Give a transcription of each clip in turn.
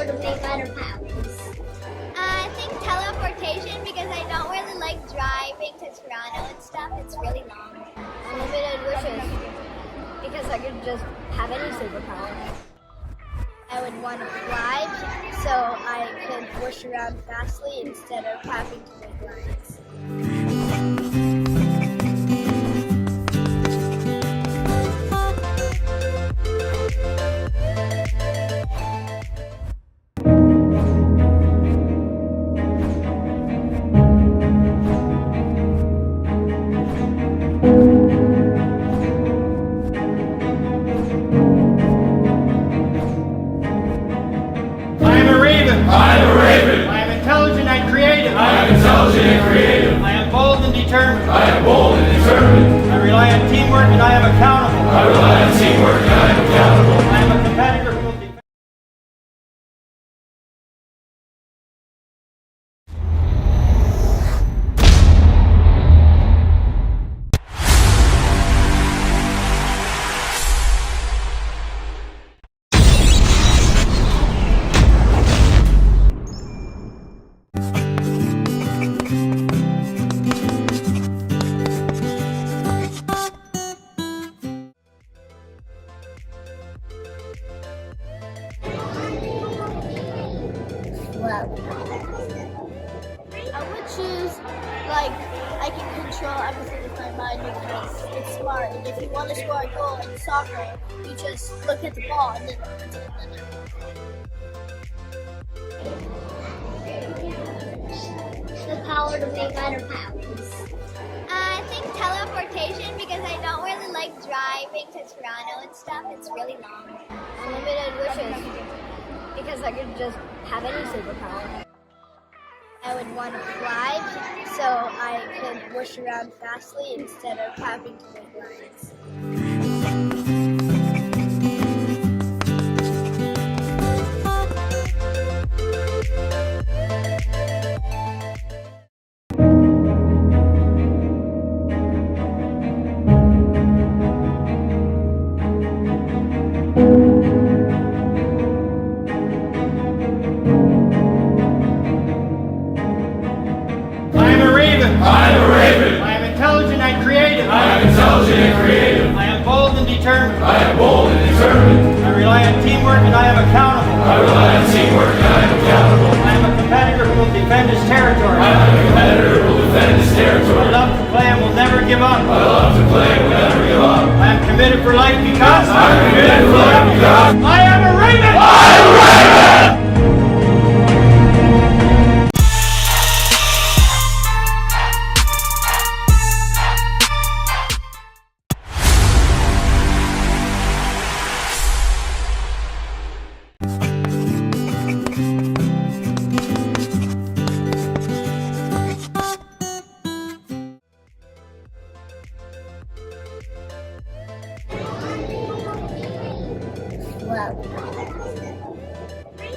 power to make better powers? I think teleportation because I don't really like driving to Toronto and stuff. It's really long. Unlimited wishes because I could just have any superpower. I would want to fly so I could wish around fastly instead of having to make lines. I rely on teamwork and I am accountable. I am a competitor who will defend. I would choose, I can control everything with my mind because it's smart. And if you want to score a goal in soccer, you just look at the ball and then run to the net. The power to make better powers. I think teleportation because I don't really like driving to Toronto and stuff. It's really long. Unlimited wishes because I could just have any superpower. I would want to fly so I could wish around fastly instead of having to make lines. I rely on teamwork and I am accountable. I am a competitor who will defend his territory. I love to play and will never give up. I am committed for life because I am a Raven!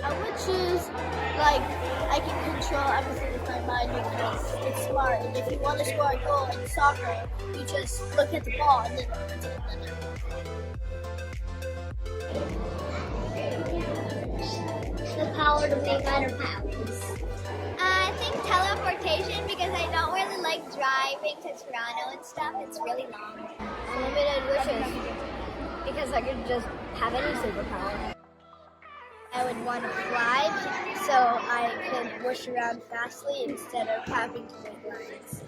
I would choose, I can control everything with my mind because it's smart. And if you want to score a goal in soccer, you just look at the ball and then run to the net. The power to make better powers. I think teleportation because I don't really like driving to Toronto and stuff. It's really long. Unlimited wishes because I could just have any superpower. I would want to fly so I could wish around fastly instead of having to make lines.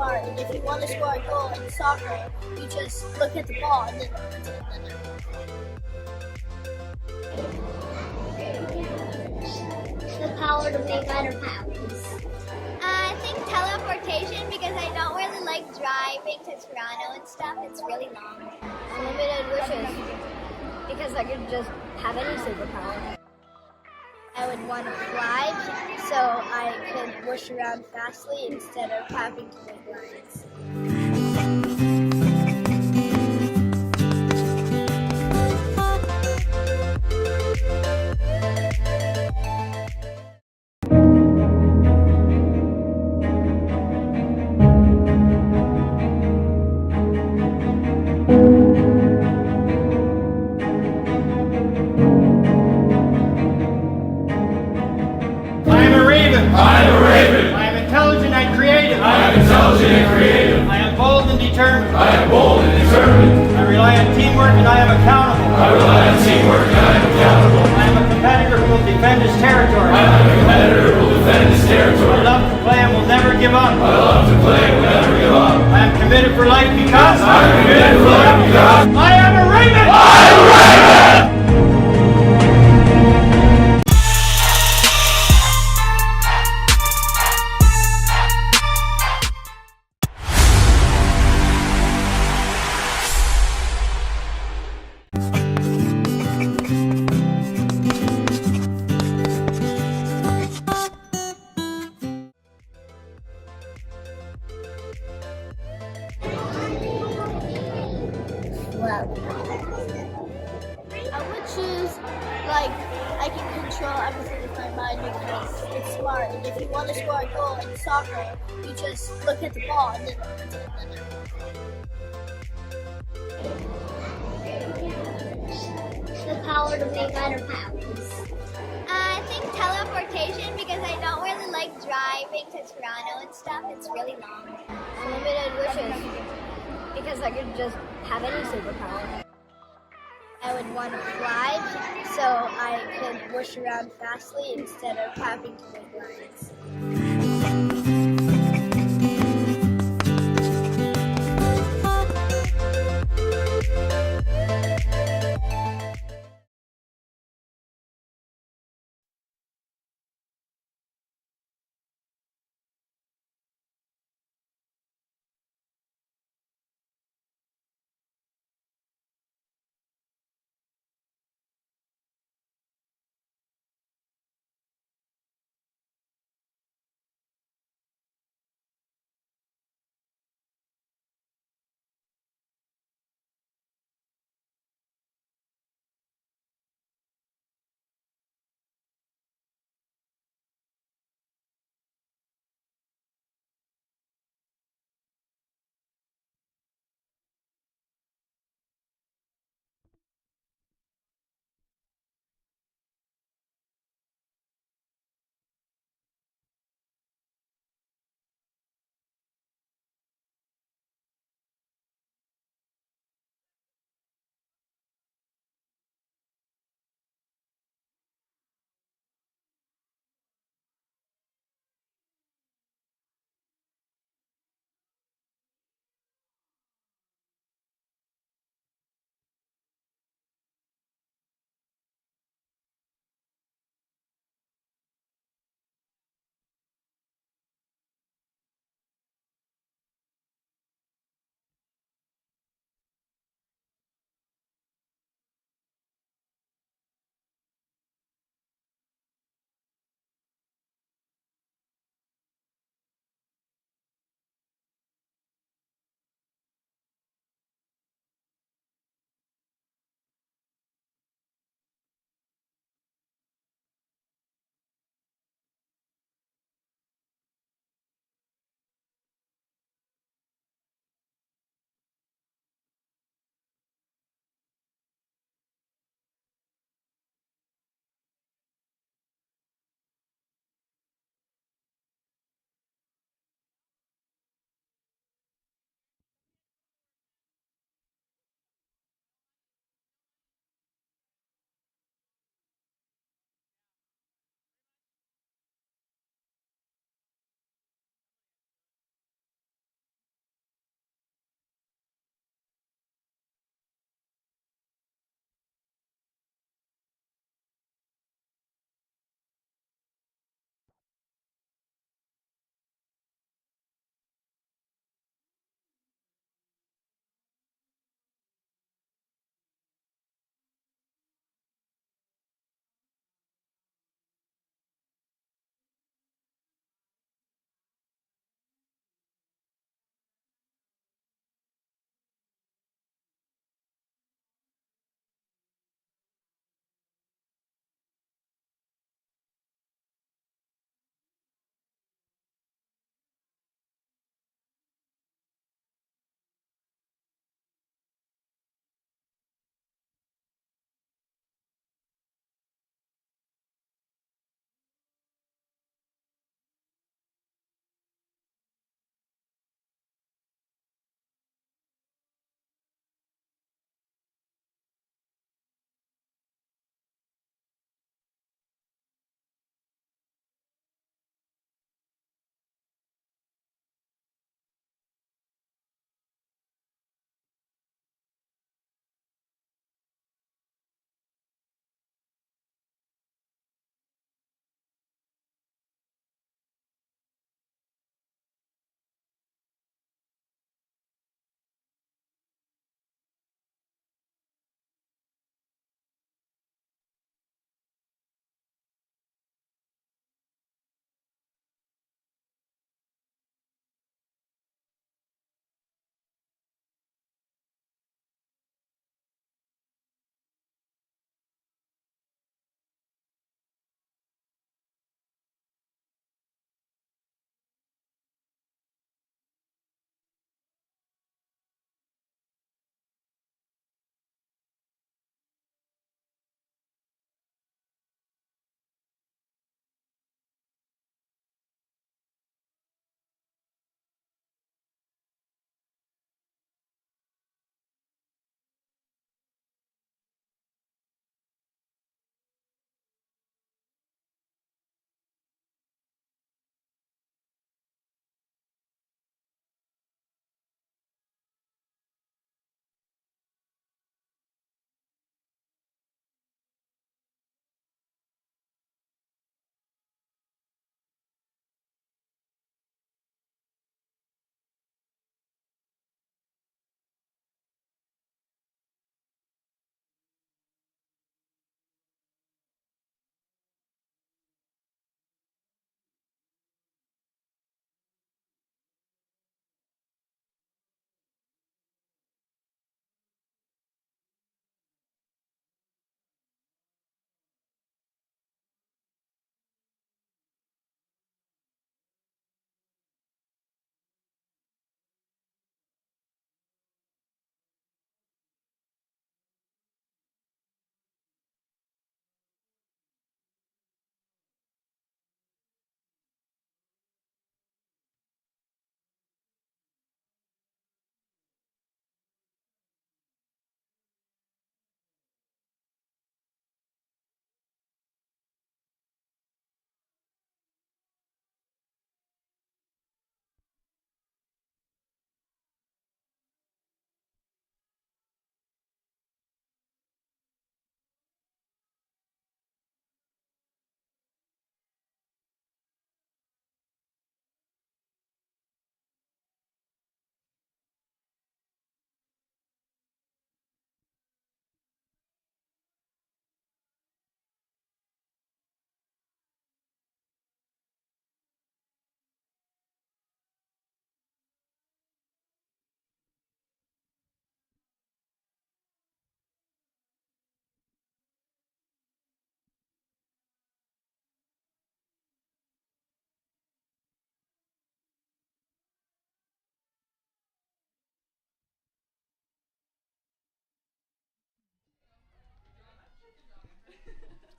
smart. And if you want to score a goal in soccer, you just look at the ball and then put it in the net. The power to make other powers. I think teleportation because I don't really like driving to Toronto and stuff. It's really long. Unlimited wishes. Because I could just have any superpower. I would want to fly so I could whoosh around fastly instead of having to make lines. I am a raven. I am a raven. I am intelligent and creative. I am intelligent and creative. I am bold and determined. I am bold and determined. I rely on teamwork and I am accountable. I rely on teamwork and I am accountable. I am a competitor who will defend his territory. I am a competitor who will defend his territory. I love to play and will never give up. I love to play and will never give up. I am committed for life because I am committed for life because I am a raven. I am a raven. Well, I would choose, like, I can control everything with my mind because it's smart. And if you want to score a goal in soccer, you just look at the ball and then put it in the net. The power to make other powers. I think teleportation because I don't really like driving to Toronto and stuff. It's really long. Unlimited wishes. Because I could just have any superpower. I would want to fly so I could whoosh around fastly instead of having to make lines.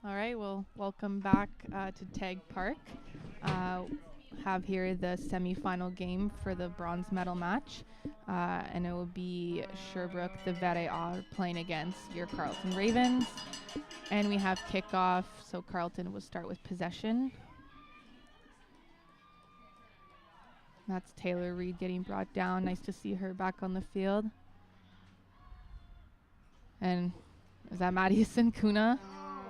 All right, well, welcome back to TAAG Park. Have here the semifinal game for the bronze medal match, and it will be Sherbrooke, the VRA playing against your Carleton Ravens. And we have kickoff, so Carleton will start with possession. That's Taylor Reed getting brought down. Nice to see her back on the field. And is that Madison Kuna?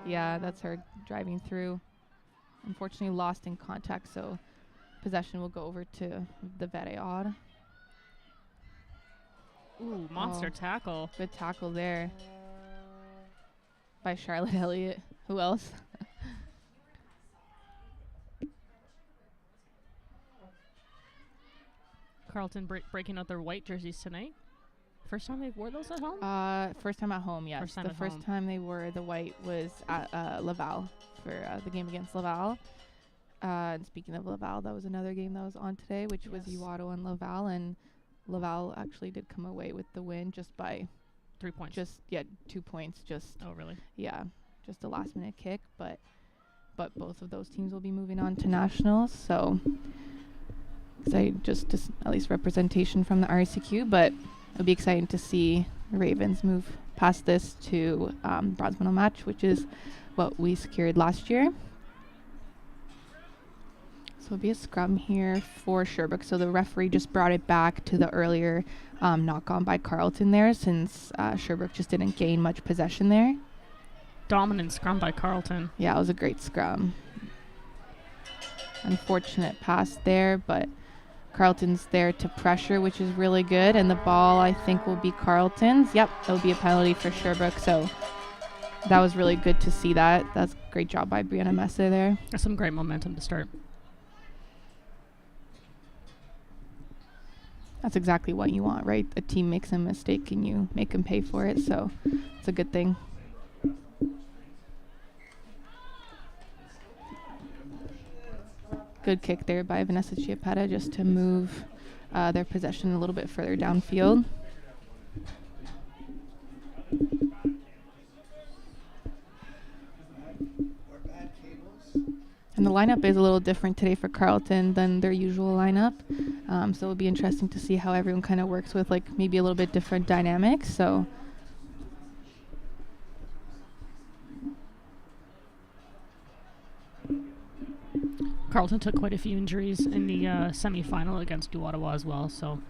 Yeah, that's her driving through. Unfortunately lost in contact, so possession will go over to the VRA. Ooh, monster tackle. Good tackle there by Charlotte Elliott. Who else? Carleton breaking out their white jerseys tonight. First time they wore those at home? First time at home, yes. The first time they wore the white was at Laval for the game against Laval. And speaking of Laval, that was another game that was on today, which was Uwato and Laval. And Laval actually did come away with the win just by 3 points. 2 points. Oh, really? Yeah, just a last-minute kick. But both of those teams will be moving on to nationals. So just at least representation from the RSEQ, but it'll be exciting to see the Ravens move past this to bronze medal match, which is what we secured last year. So it'll be a scrum here for Sherbrooke. So the referee just brought it back to the earlier knock-on by Carleton there, since Sherbrooke just didn't gain much possession there. Dominant scrum by Carleton. Yeah, it was a great scrum. Unfortunate pass there, but Carleton's there to pressure, which is really good. And the ball, I think, will be Carleton's. Yep, it'll be a penalty for Sherbrooke. So that was really good to see that. That's a great job by Brianna Mesa there. That's some great momentum to start. That's exactly what you want, right? A team makes a mistake and you make them pay for it. So it's a good thing. Good kick there by Vanessa Chiappetta just to move their possession a little bit further downfield. And the lineup is a little different today for Carleton than their usual lineup. So it'll be interesting to see how everyone kind of works with like maybe a little bit different dynamics. So Carleton took quite a few injuries in the semi-final against Ottawa as well, so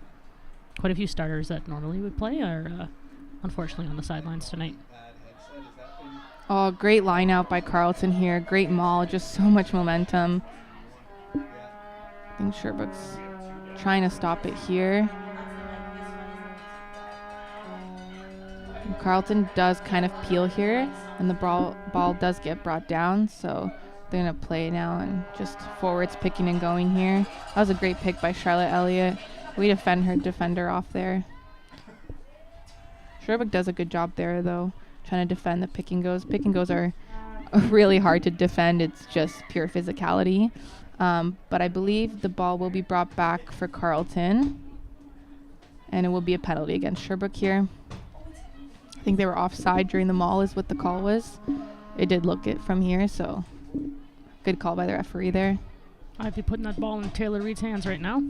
quite a few starters that normally would play are unfortunately on the sidelines tonight. Oh, great line out by Carleton here. Great maul, just so much momentum. I think Sherbrooke's trying to stop it here. And Carleton does kind of peel here, and the ball does get brought down, so they're going to play now and just forwards picking and going here. That was a great pick by Charlotte Elliott. We defend her defender off there. Sherbrooke does a good job there, though, trying to defend the pick and goes. Pick and goes are really hard to defend. It's just pure physicality. But I believe the ball will be brought back for Carleton, and it will be a penalty against Sherbrooke here. I think they were offside during the maul is what the call was. It did look it from here, so good call by the referee there. I'd be putting that ball in Taylor Reed's hands right now.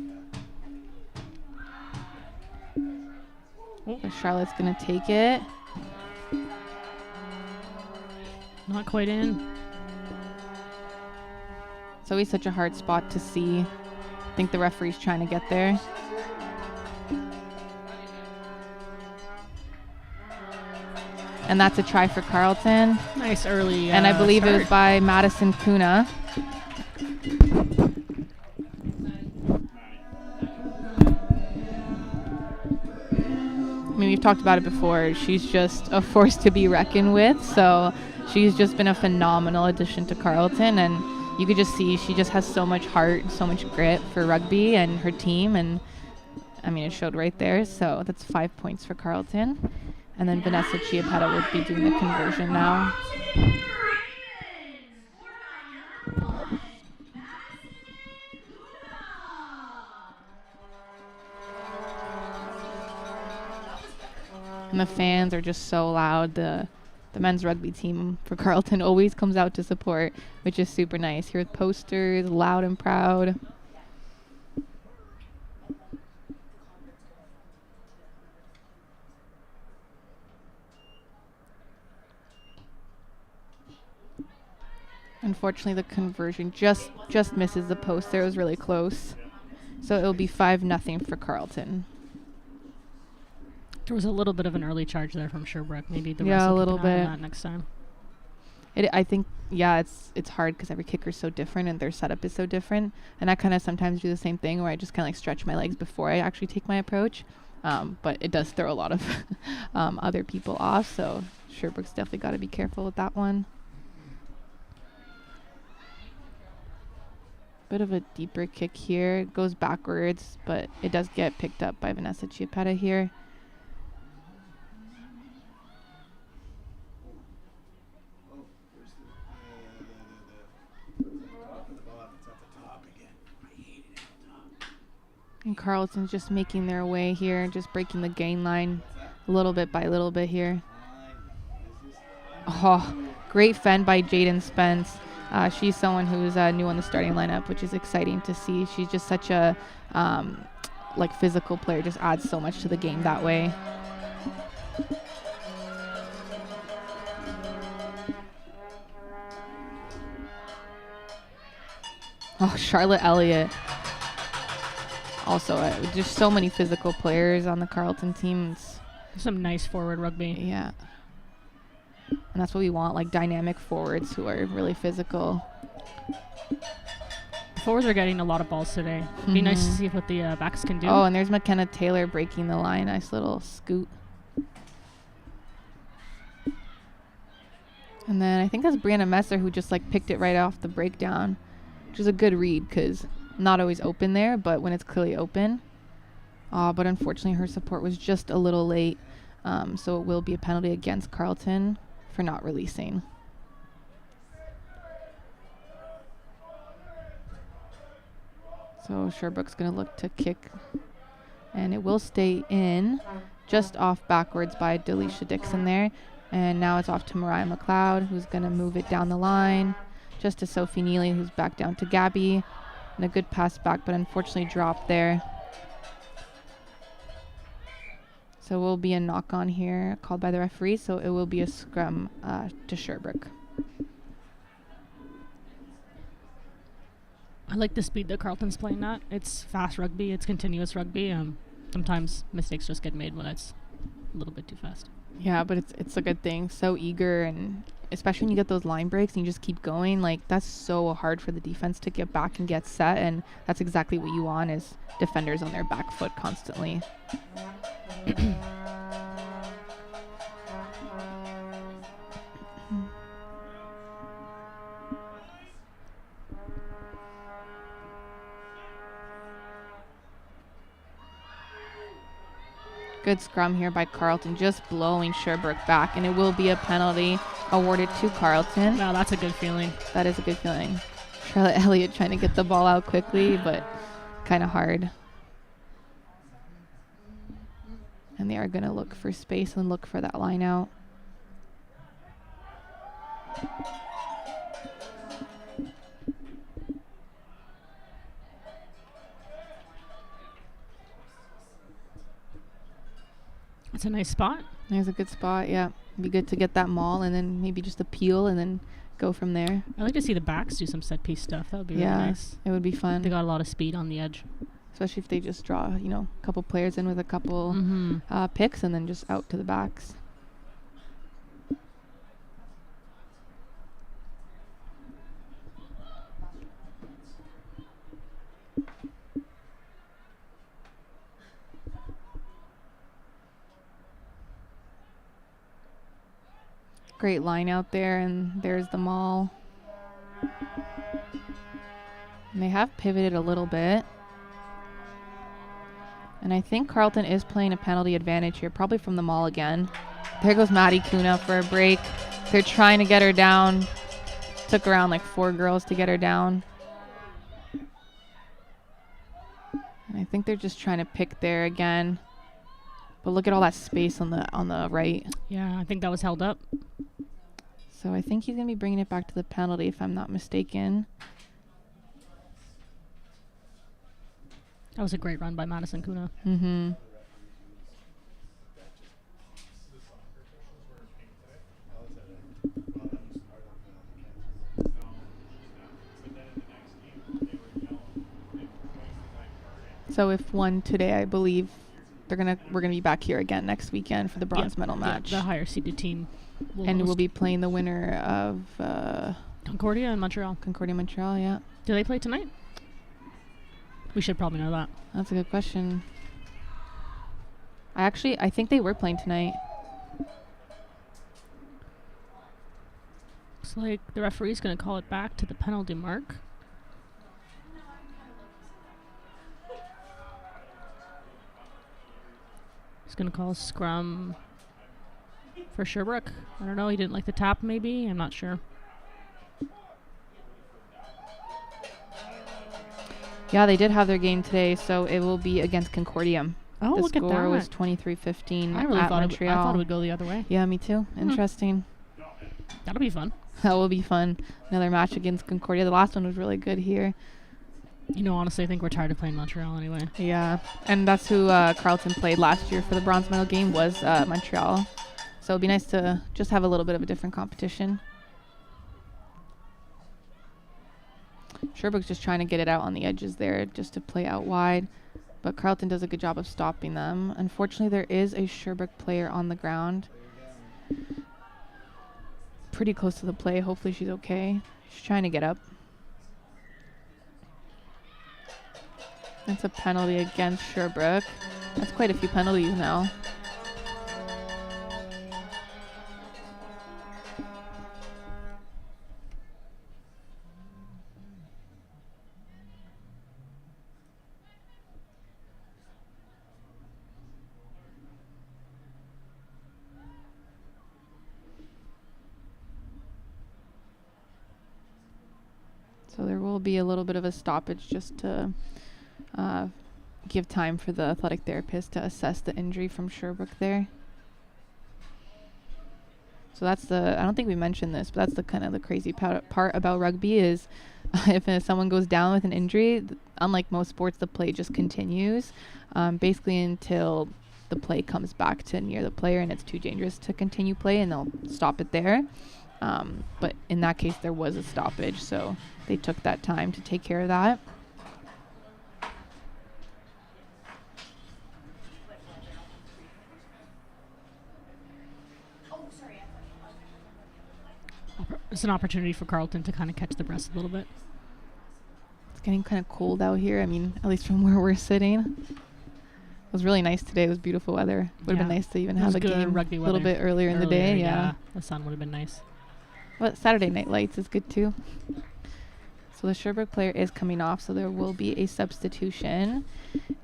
So Charlotte's going to take it. Not quite in. It's always such a hard spot to see. I think the referee's trying to get there. And that's a try for Carleton. Nice early and I believe start. it was by Madison Kuna. I mean, we've talked about it before. She's just a force to be reckoned with. So she's just been a phenomenal addition to Carleton. And you could just see she just has so much heart, so much grit for rugby and her team. And, I mean, it showed right there. So that's 5 points for Carleton. And then Vanessa Chiappetta would be doing the conversion now. And the fans are just so loud. The the men's rugby team for Carleton always comes out to support, which is super nice. Here with posters, loud and proud. Unfortunately, the conversion just misses the post there. It was really close. So it'll be 5-0 for Carleton. There was a little bit of an early charge there from Sherbrooke. Maybe the Yeah, refs a will little keep an eye on bit. that next time. I think, yeah, it's hard because every kicker's so different and their setup is so different. And I kind of sometimes do the same thing where I just kind of like stretch my legs before I actually take my approach. But it does throw a lot of other people off. So Sherbrooke's definitely got to be careful with that one. Bit of a deeper kick here. It goes backwards, but it does get picked up by Vanessa Chiappetta here. And Carleton's just making their way here, just breaking the gain line little bit by little bit here. Oh, great fend by Jaden Spence. She's someone who's new on the starting lineup, which is exciting to see. She's just such a like physical player, just adds so much to the game that way. Oh, Charlotte Elliott. Also, just so many physical players on the Carleton team. Some nice forward rugby. Yeah. And that's what we want, like dynamic forwards who are really physical. The forwards are getting a lot of balls today. Be nice to see what the backs can do. Oh, and there's McKenna Taylor breaking the line. Nice little scoot. And then I think that's Brianna Messer who just like picked it right off the breakdown, which is a good read because not always open there, but when it's clearly open. But unfortunately her support was just a little late. So it will be a penalty against Carleton for not releasing. So Sherbrooke's going to look to kick, and it will stay in, just off backwards by Delisha Dixon there. And now it's off to Mariah McLeod, who's going to move it down the line, just to Sophie Neely, who's back down to Gabby. And a good pass back, but unfortunately dropped there. So it will be a knock-on here called by the referee, so it will be a scrum to Sherbrooke. I like the speed that Carleton's playing at. It's fast rugby. It's continuous rugby. Sometimes mistakes just get made when it's a little bit too fast. Yeah, but it's a good thing. So eager, and especially when you get those line breaks and you just keep going, like that's so hard for the defense to get back and get set, and that's exactly what you want is defenders on their back foot constantly. Good scrum here by Carleton, just blowing Sherbrooke back, and it will be a penalty awarded to Carleton. Wow, that's a good feeling. That is a good feeling. Charlotte Elliott trying to get the ball out quickly, but kind of hard. And they are going to look for space and look for that line out. It's a nice spot. There's a good spot, yeah. It'd be good to get that maul and then maybe just a peel and then go from there. I like to see the backs do some set piece stuff. That would be really nice. It would be fun. They got a lot of speed on the edge. Especially if they just draw, a couple players in with a couple picks and then just out to the backs. Great line out there, and there's the maul. And they have pivoted a little bit. And I think Carleton is playing a penalty advantage here, probably from the maul again. There goes Maddie Kuna for a break. They're trying to get her down. Took around like 4 girls to get her down. And I think they're just trying to pick there again. But look at all that space on the right. Yeah, I think that was held up. So I think he's going to be bringing it back to the penalty, if I'm not mistaken. That was a great run by Madison Kuna. Mm-hmm. So if won today, I believe we're gonna be back here again next weekend for the bronze medal match. Yeah, the higher seeded team. We'll be playing the winner of Concordia and Montreal. Concordia, Montreal, yeah. Do they play tonight? We should probably know that. That's a good question. I think they were playing tonight. Looks like the referee's going to call it back to the penalty mark. He's going to call a scrum for Sherbrooke. I don't know. He didn't like the tap, maybe. I'm not sure. Yeah, they did have their game today, so it will be against Concordia. Oh, the look at that. The score was 23-15 I really at thought Montreal. I thought it would go the other way. Yeah, me too. Interesting. That'll be fun. That will be fun. Another match against Concordia. The last one was really good here. You know, honestly, I think we're tired of playing Montreal anyway. Yeah, and that's who Carleton played last year for the bronze medal game was Montreal. So it'd be nice to just have a little bit of a different competition. Sherbrooke's just trying to get it out on the edges there just to play out wide. But Carleton does a good job of stopping them. Unfortunately, there is a Sherbrooke player on the ground. Pretty close to the play. Hopefully she's okay. She's trying to get up. That's a penalty against Sherbrooke. That's quite a few penalties now. So there will be a little bit of a stoppage just to give time for the athletic therapist to assess the injury from Sherbrooke there. So that's I don't think we mentioned this, but that's the kind of the crazy part about rugby is if someone goes down with an injury, unlike most sports, the play just continues basically until the play comes back to near the player and it's too dangerous to continue play, and they'll stop it there. But in that case, there was a stoppage, so they took that time to take care of that. It's an opportunity for Carleton to kind of catch the breath a little bit. It's getting kind of cold out here. I mean, at least from where we're sitting. It was really nice today. It was beautiful weather. Would have been nice to even have a game a little bit earlier in the day. Yeah, the sun would have been nice. But Saturday Night Lights is good too. So the Sherbrooke player is coming off, so there will be a substitution.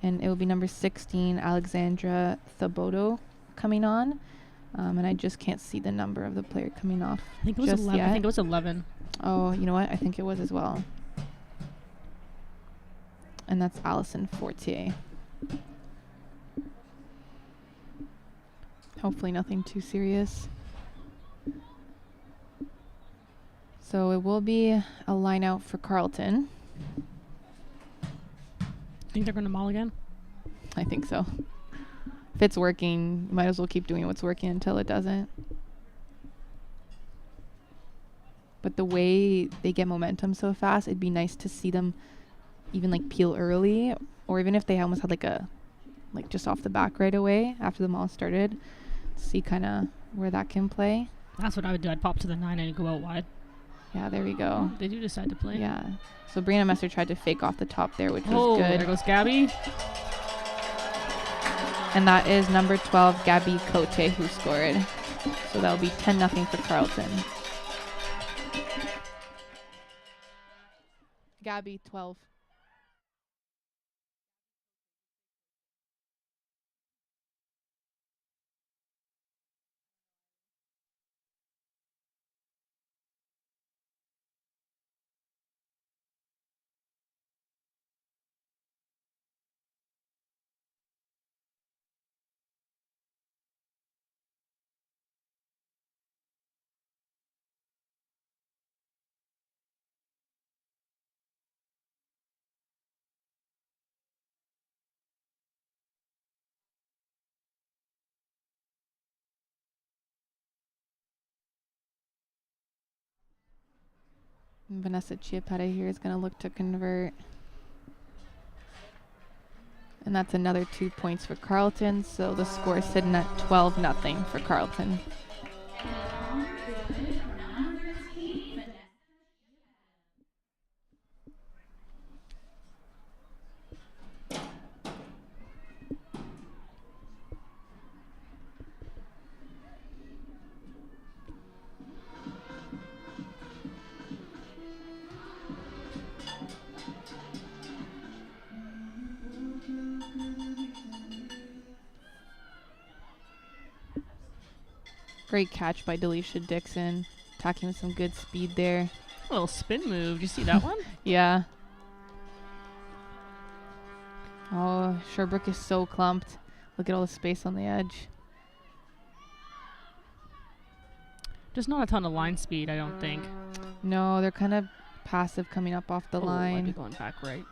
And it will be number 16, Alexandra Thabodo, coming on. And I just can't see the number of the player coming off. I think it was 11. Yet. I think it was 11. Oh, you know what? I think it was as well. And that's Allison Fortier. Hopefully nothing too serious. So it will be a line out for Carleton. Think they're going to maul again? I think so. If it's working, you might as well keep doing what's working until it doesn't. But the way they get momentum so fast, it'd be nice to see them even like peel early, or even if they almost had like just off the back right away after the maul started, see kind of where that can play. That's what I would do. I'd pop to the 9 and go out wide. Yeah, there we go. Oh, they do decide to play. Yeah. So Brianna Messer tried to fake off the top there, which was good. There goes Gabby. And that is number 12, Gabby Cote, who scored. So that'll be 10-0 for Carleton. Gabby, 12. Vanessa Chiappetta here is going to look to convert. And that's another 2 points for Carleton, so the score is sitting at 12-0 for Carleton. Great catch by Delisha Dixon, attacking with some good speed there. A little spin move. Did you see that one? Yeah. Oh, Sherbrooke is so clumped. Look at all the space on the edge. Just not a ton of line speed, I don't think. No, they're kind of passive coming up off the Might be line. going back right.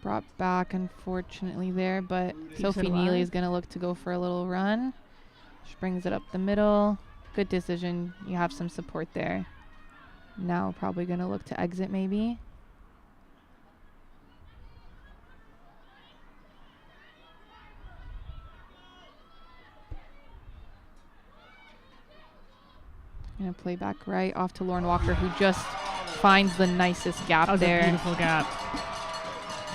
Brought back, unfortunately, there, but Keeps Sophie it Neely alive. is going to look to go for a little run. She brings it up the middle. Good decision. You have some support there. Now probably going to look to exit maybe. Going to play back right off to Lauren Walker, who just finds the nicest gap That was there. a beautiful gap.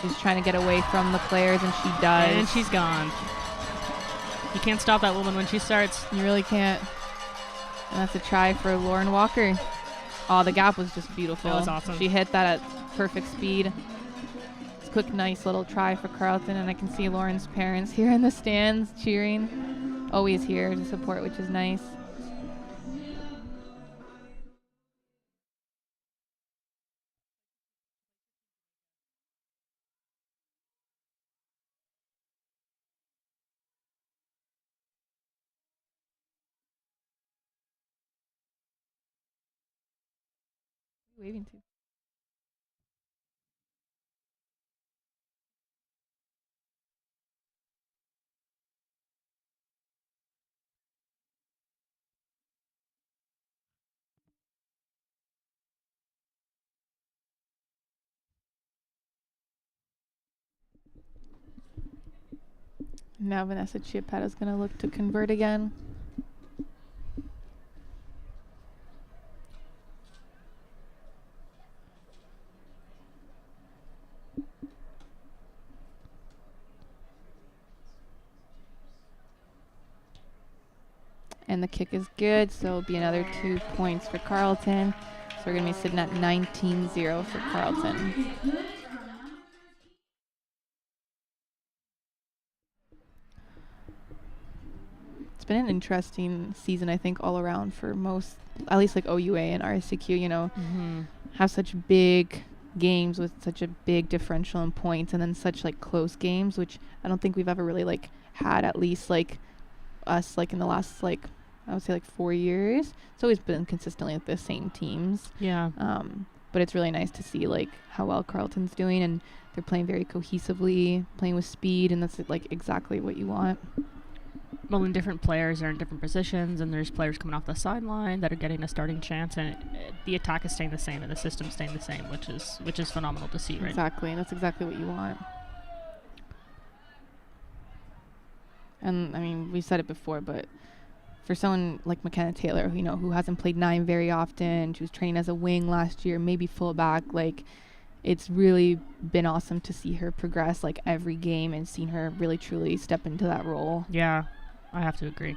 She's trying to get away from the players, and she does. And she's gone. You can't stop that woman when she starts. You really can't. And that's a try for Lauren Walker. Oh, the gap was just beautiful. That was awesome. She hit that at perfect speed. It's a quick, nice little try for Carleton, and I can see Lauren's parents here in the stands cheering. Always here to support, which is nice. What are you waving to? Now Vanessa Chiappetta is going to look to convert again. And the kick is good, so it'll be another 2 points for Carleton. So we're going to be sitting at 19-0 for Carleton. It's been an interesting season, I think, all around for most, at least like OUA and RSEQ, you know, have such big games with such a big differential in points, and then such like close games, which I don't think we've ever really like had, at least like us like in the last like I would say like 4 years. It's always been consistently like the same teams. Yeah. But it's really nice to see like how well Carleton's doing, and they're playing very cohesively, playing with speed, and that's like exactly what you want. Well, when different players are in different positions, and there's players coming off the sideline that are getting a starting chance, and the attack is staying the same, and the system's staying the same, which is phenomenal to see, right? Exactly, that's exactly what you want. And I mean, we've said it before, but for someone like McKenna Taylor, you know, who hasn't played 9 very often, she was training as a wing last year, maybe fullback, like it's really been awesome to see her progress like every game and seen her really truly step into that role. Yeah, I have to agree.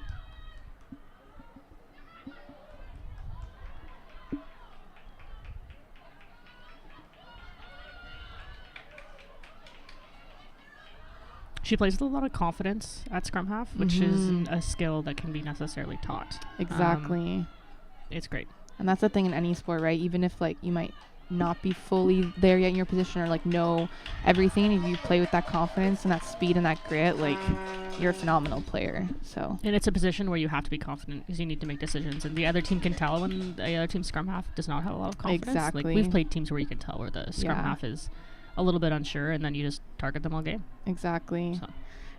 She plays with a lot of confidence at scrum half, which is a skill that can be necessarily taught. Exactly. It's great. And that's the thing in any sport, right? Even if like you might not be fully there yet in your position or like know everything, if you play with that confidence and that speed and that grit, like you're a phenomenal player. So And it's a position where you have to be confident because you need to make decisions, and the other team can tell when the other team's scrum half does not have a lot of confidence. Exactly. Like we've played teams where you can tell where the scrum Yeah. half is a little bit unsure, and then you just target them all game. exactly. So.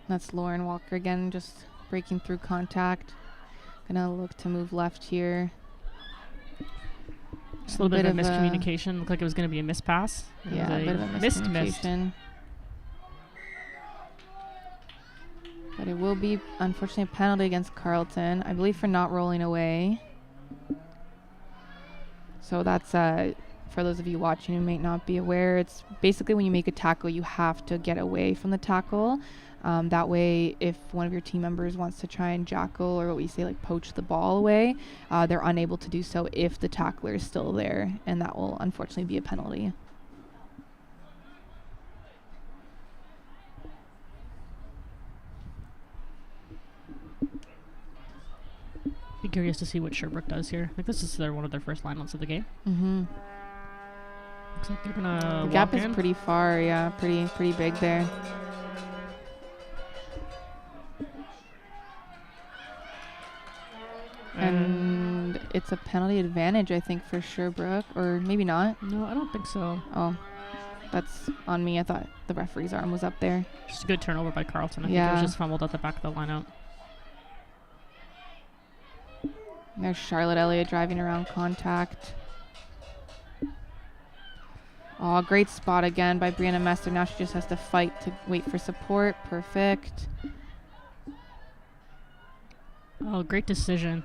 That's Lauren Walker again, just breaking through contact. Gonna look to move left here. Just a little bit of a miscommunication. Looked like it was going to be a miss pass. Yeah, a bit of a miscommunication. But it will be, unfortunately, a penalty against Carleton, I believe, for not rolling away. So that's, for those of you watching who may not be aware, it's basically when you make a tackle, you have to get away from the tackle. That way, if one of your team members wants to try and jackal, or what we say, like poach the ball away, they're unable to do so if the tackler is still there, and that will unfortunately be a penalty. Be curious to see what Sherbrooke does here. I think this is one of their first lineouts of the game. Mm-hmm. Looks like they're gonna. The gap is pretty far, yeah, pretty big there. And it's a penalty advantage, I think, for Sherbrooke, or maybe not. No, I don't think so. Oh, that's on me. I thought the referee's arm was up there. Just a good turnover by Carleton. I think it was just fumbled at the back of the lineout. There's Charlotte Elliott driving around contact. Oh, great spot again by Brianna Messer. Now she just has to fight to wait for support. Perfect. Oh, great decision.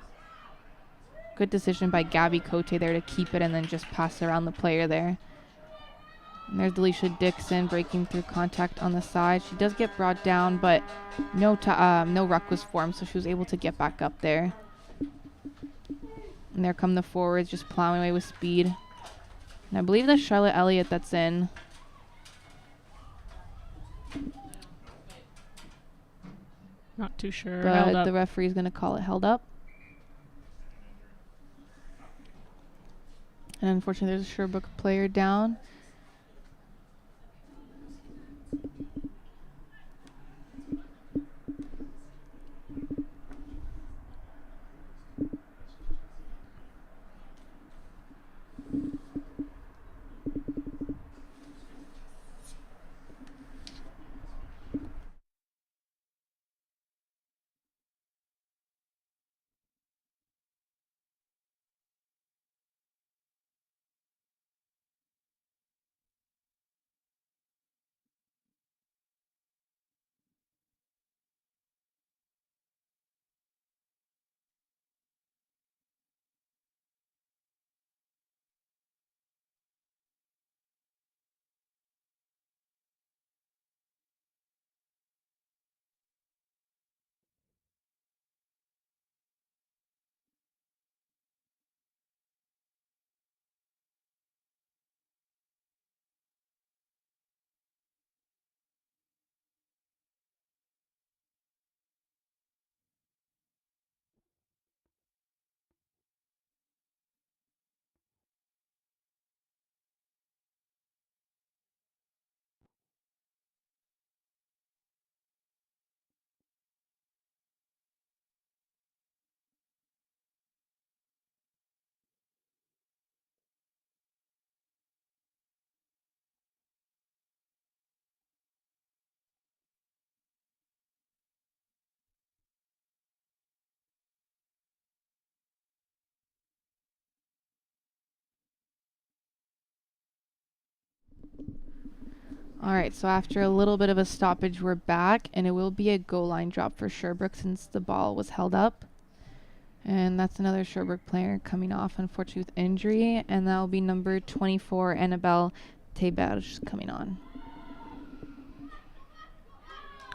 Good decision by Gabby Cote there to keep it and then just pass around the player there. And there's Delisha Dixon breaking through contact on the side. She does get brought down, but no ruck was formed, so she was able to get back up there. And there come the forwards, just plowing away with speed. And I believe that's Charlotte Elliott that's in. Not too sure. But the referee's going to call it held up. And unfortunately, there's a Sherbrooke player down. All right, so after a little bit of a stoppage, we're back, and it will be a goal line drop for Sherbrooke since the ball was held up. And that's another Sherbrooke player coming off, unfortunately, with injury, and that will be number 24, Annabelle Teberge, coming on.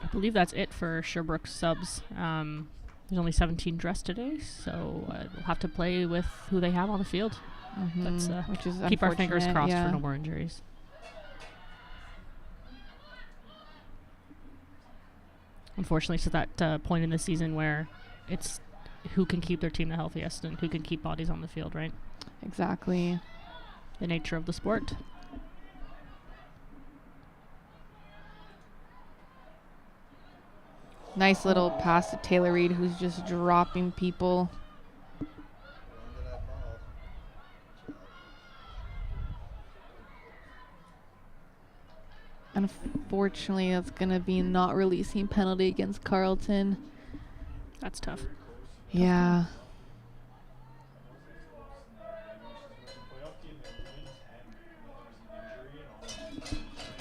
I believe that's it for Sherbrooke subs. There's only 17 dressed today, so we'll have to play with who they have on the field. Let's Which is keep our fingers crossed yeah. for no more injuries. Unfortunately, it's at that point in the season where it's who can keep their team the healthiest and who can keep bodies on the field, right? Exactly. The nature of the sport. Nice little pass to Taylor Reed, who's just dropping people. Unfortunately, that's going to be not releasing penalty against Carleton. That's tough. Yeah.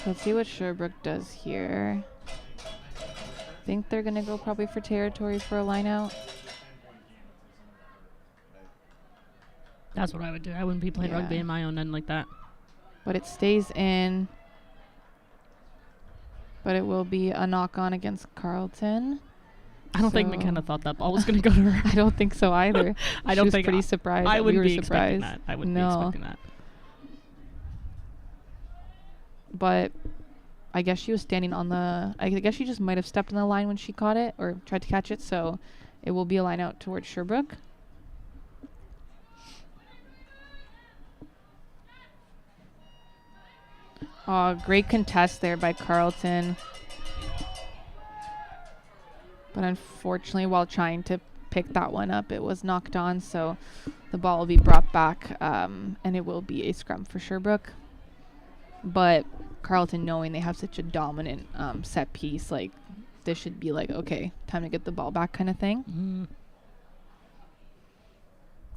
Let's see what Sherbrooke does here. I think they're going to go probably for territory for a line out. That's what I would do. I wouldn't be playing Yeah. rugby in my own end like that. But it stays in. But it will be a knock-on against Carleton. I don't think So- McKenna thought that ball was going to go to her. I don't think so either. I She don't was think pretty surprised. I that wouldn't we were be expecting surprised. that. I wouldn't No. be expecting that. But I guess she was standing on the. I guess she just might have stepped on the line when she caught it or tried to catch it. So it will be a line out towards Sherbrooke. Oh, great contest there by Carleton. But unfortunately, while trying to pick that one up, it was knocked on. So the ball will be brought back, and it will be a scrum for Sherbrooke. But Carleton, knowing they have such a dominant set piece, like this should be like, okay, time to get the ball back kind of thing. Mm.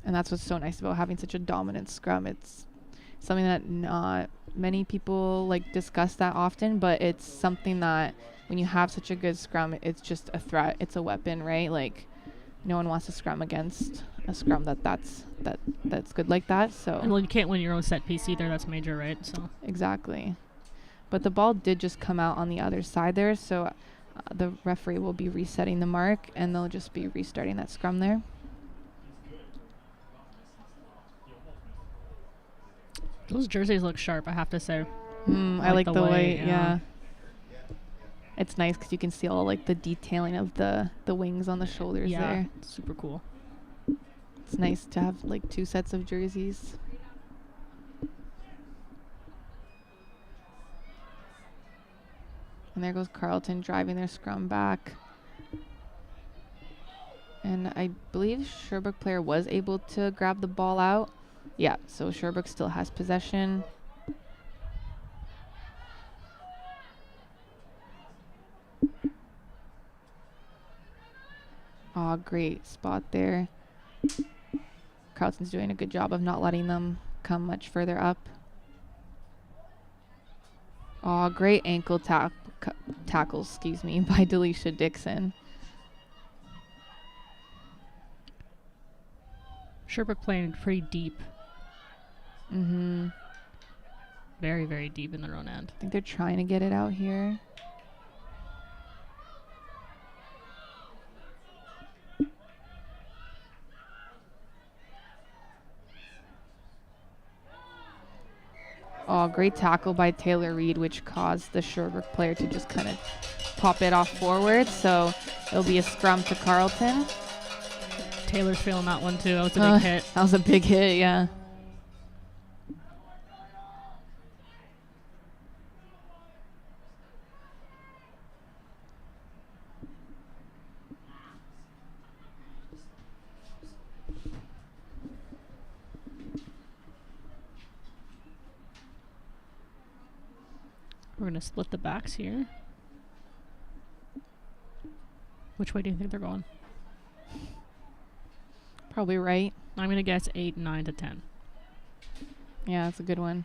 And that's what's so nice about having such a dominant scrum. It's something that not many people like discuss that often, but it's something that when you have such a good scrum, it's just a threat. It's a weapon, right? Like no one wants to scrum against a scrum that's good like that. So And well, you can't win your own set piece either. That's major, right? So exactly. But the ball did just come out on the other side there, so the referee will be resetting the mark, and they'll just be restarting that scrum there. those jerseys look sharp, I have to say. I like the white, yeah. yeah. It's nice because you can see all like the detailing of the wings on the shoulders Yeah, there. it's super cool. It's nice to have like two sets of jerseys. And there goes Carleton driving their scrum back. And I believe Sherbrooke player was able to grab the ball out. Yeah, so Sherbrooke still has possession. Aw, great spot there. Carleton's doing a good job of not letting them come much further up. Aw, great ankle tackles, excuse me, by Delisha Dixon. Sherbrooke playing pretty deep. Mm-hmm. Very, very deep in their own end. I think they're trying to get it out here. Oh, great tackle by Taylor Reed, which caused the Sherbrooke player to just kind of pop it off forward. So it'll be a scrum to Carleton. Taylor's feeling that one too. That was a big hit. That was a big hit, yeah. We're going to split the backs here. Which way do you think they're going? Probably right. I'm going to guess 8, 9 to 10. Yeah, that's a good one.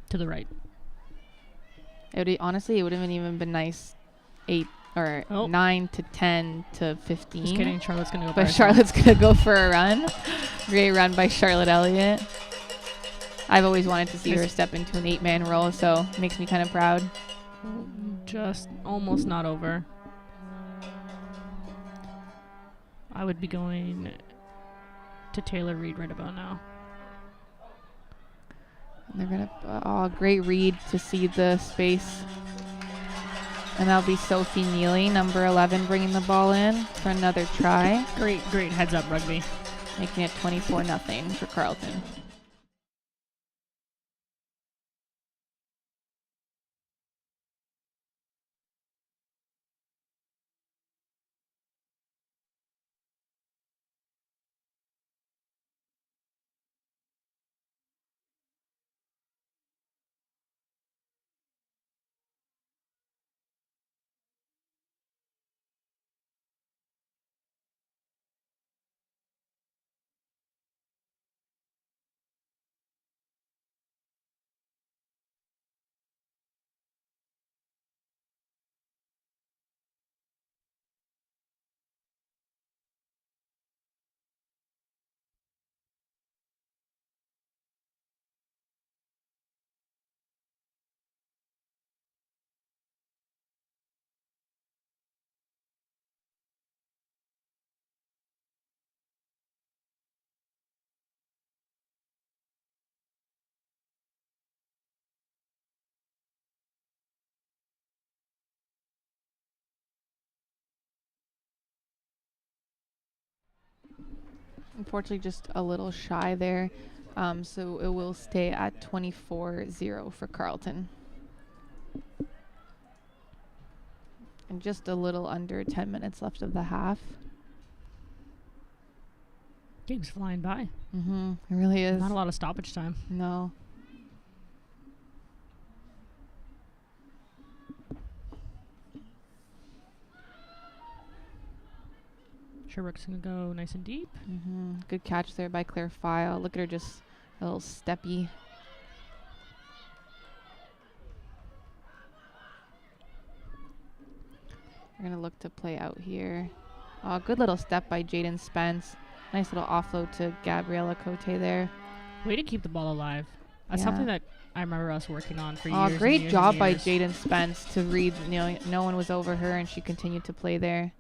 To the right. Honestly, it would have even been nice 8 or Oh. 9 to 10 to 15. Just kidding. Charlotte's going to go But by Charlotte's going to go for a run. Great run by Charlotte Elliott. I've always wanted to see her step into an 8-man role, so it makes me kind of proud. Just almost not over. I would be going to Taylor Reed right about now. And they're going to, great read to see the space. And that'll be Sophie Neely, number 11, bringing the ball in for another try. Great heads up rugby. Making it 24-0 for Carleton. Unfortunately, just a little shy there. So it will stay at 24-0 for Carleton. And just a little under 10 minutes left of the half. Game's flying by. Mm-hmm. It really is. Not a lot of stoppage time. No. Sherbrooke's going to go nice and deep. Mm-hmm. Good catch there by Claire File. Look at her, just a little steppy. We're going to look to play out here. Oh, good little step by Jaden Spence. Nice little offload to Gabriella Cote there. Way to keep the ball alive. That's something that I remember us working on for years. Great and job by years. Jaden Spence to read. No one was over her, and she continued to play there.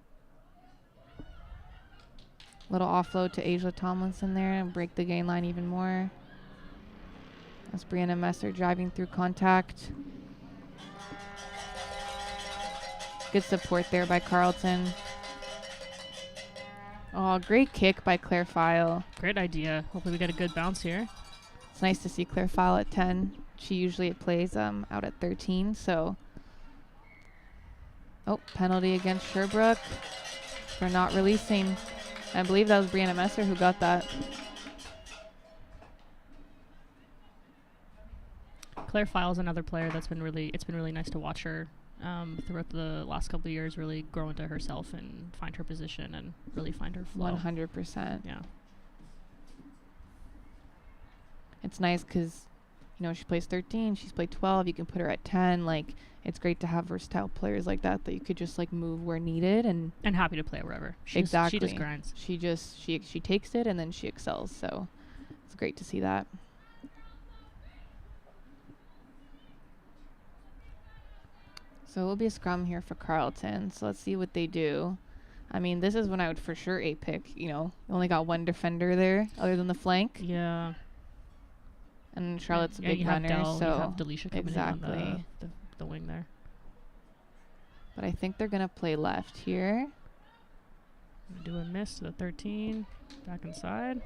Little offload to Asia Tomlinson there and break the gain line even more. That's Brianna Messer driving through contact. Good support there by Carleton. Oh, great kick by Claire File. Great idea. Hopefully we get a good bounce here. It's nice to see Claire File at 10. She usually plays out at 13, so. Oh, penalty against Sherbrooke for not releasing. I believe that was Brianna Messer who got that. Claire File's another player that's been really nice to watch her throughout the last couple of years, really grow into herself and find her position and really find her flow. 100%. Yeah. It's nice because, she plays 13, she's played 12, you can put her at 10. Like, it's great to have versatile players like that you could just, move where needed. And happy to play wherever. Exactly. She just grinds. She takes it and then she excels. So it's great to see that. So it will be a scrum here for Carleton. So let's see what they do. I mean, this is when I would for sure pick. You only got one defender there other than the flank. Yeah. And Charlotte's a Yeah, big you have runner. Del, So you have Delisha coming in on the wing there. But I think they're going to play left here. Do a miss to the 13. Back inside.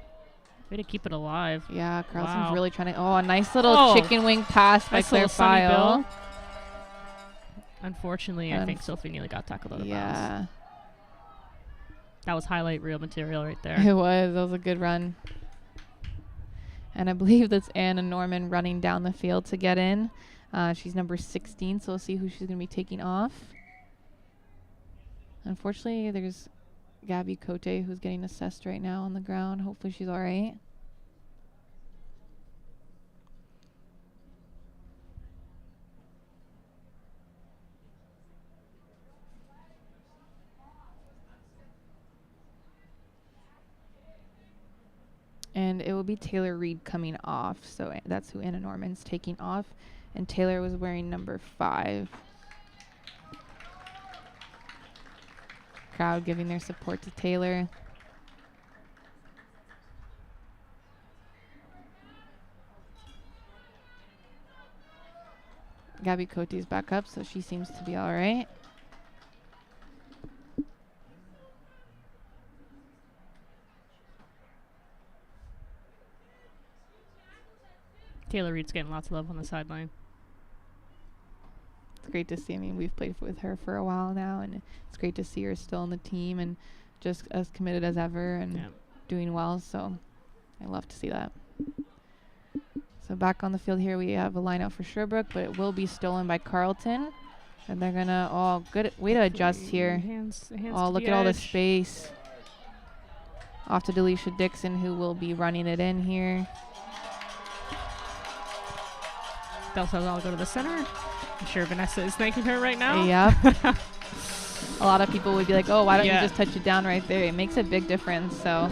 Way to keep it alive. Yeah, Carlson's Wow. really trying to. Oh, a nice little chicken wing pass by Nice Claire little Sunny File. Bill. Unfortunately, I think Sophie nearly got tackled out of bounds. Yeah. That was highlight reel material right there. It was. That was a good run. And I believe that's Anna Norman running down the field to get in. She's number 16, so we'll see who she's going to be taking off. Unfortunately, there's Gabby Cote who's getting assessed right now on the ground. Hopefully she's all right. And it will be Taylor Reed coming off. So that's who Anna Norman's taking off. And Taylor was wearing number 5. Crowd giving their support to Taylor. Gabby Cote's back up, so she seems to be all right. Taylor Reed's getting lots of love on the sideline. It's great to see. I mean, we've played with her for a while now, and it's great to see her still in the team and just as committed as ever and doing well. So I love to see that. So back on the field here, we have a line out for Sherbrooke, but it will be stolen by Carleton. And they're going to, good way to adjust here. Hands Look at all the space. Off to Delisha Dixon, who will be running it in here. They'll all go to the center. I'm sure Vanessa is thanking her right now. Yep. A lot of people would be like, oh, why don't you just touch it down right there? It makes a big difference. So